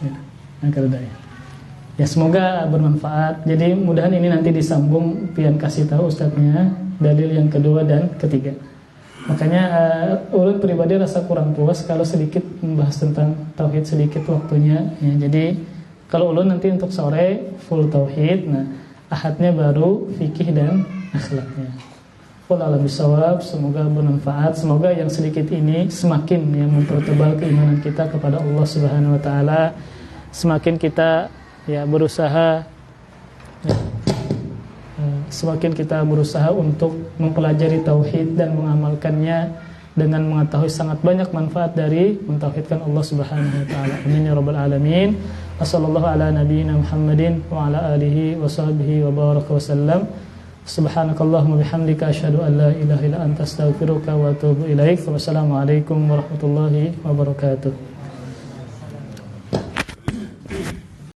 Ya, ya, semoga bermanfaat. Jadi mudahan ini nanti disambung, pian kasih tahu ustadznya dalil yang kedua dan ketiga. Makanya ulun pribadi rasa kurang puas kalau sedikit membahas tentang tauhid sedikit waktunya. Ya, jadi kalau ulun nanti untuk sore full tauhid, nah ahadnya baru fikih dan akhlaknya. Wallahu bisawab, semoga bermanfaat. Semoga yang sedikit ini semakin mempertebal keimanan kita kepada Allah Subhanahu wa taala. Semakin kita berusaha semakin kita berusaha untuk mempelajari tauhid dan mengamalkannya dengan mengetahui sangat banyak manfaat dari mentauhidkan Allah Subhanahu wa taala. Amin ya rabbal alamin. Wassallallahu ala nabiyyina Muhammadin wa ala alihi wa sahbihi wa baraka wasallam. Subhanakallahumma bihamdika asyhadu an la ilaha illa anta astaghfiruka wa atubu ilaik. Wassalamualaikum warahmatullahi wabarakatuh.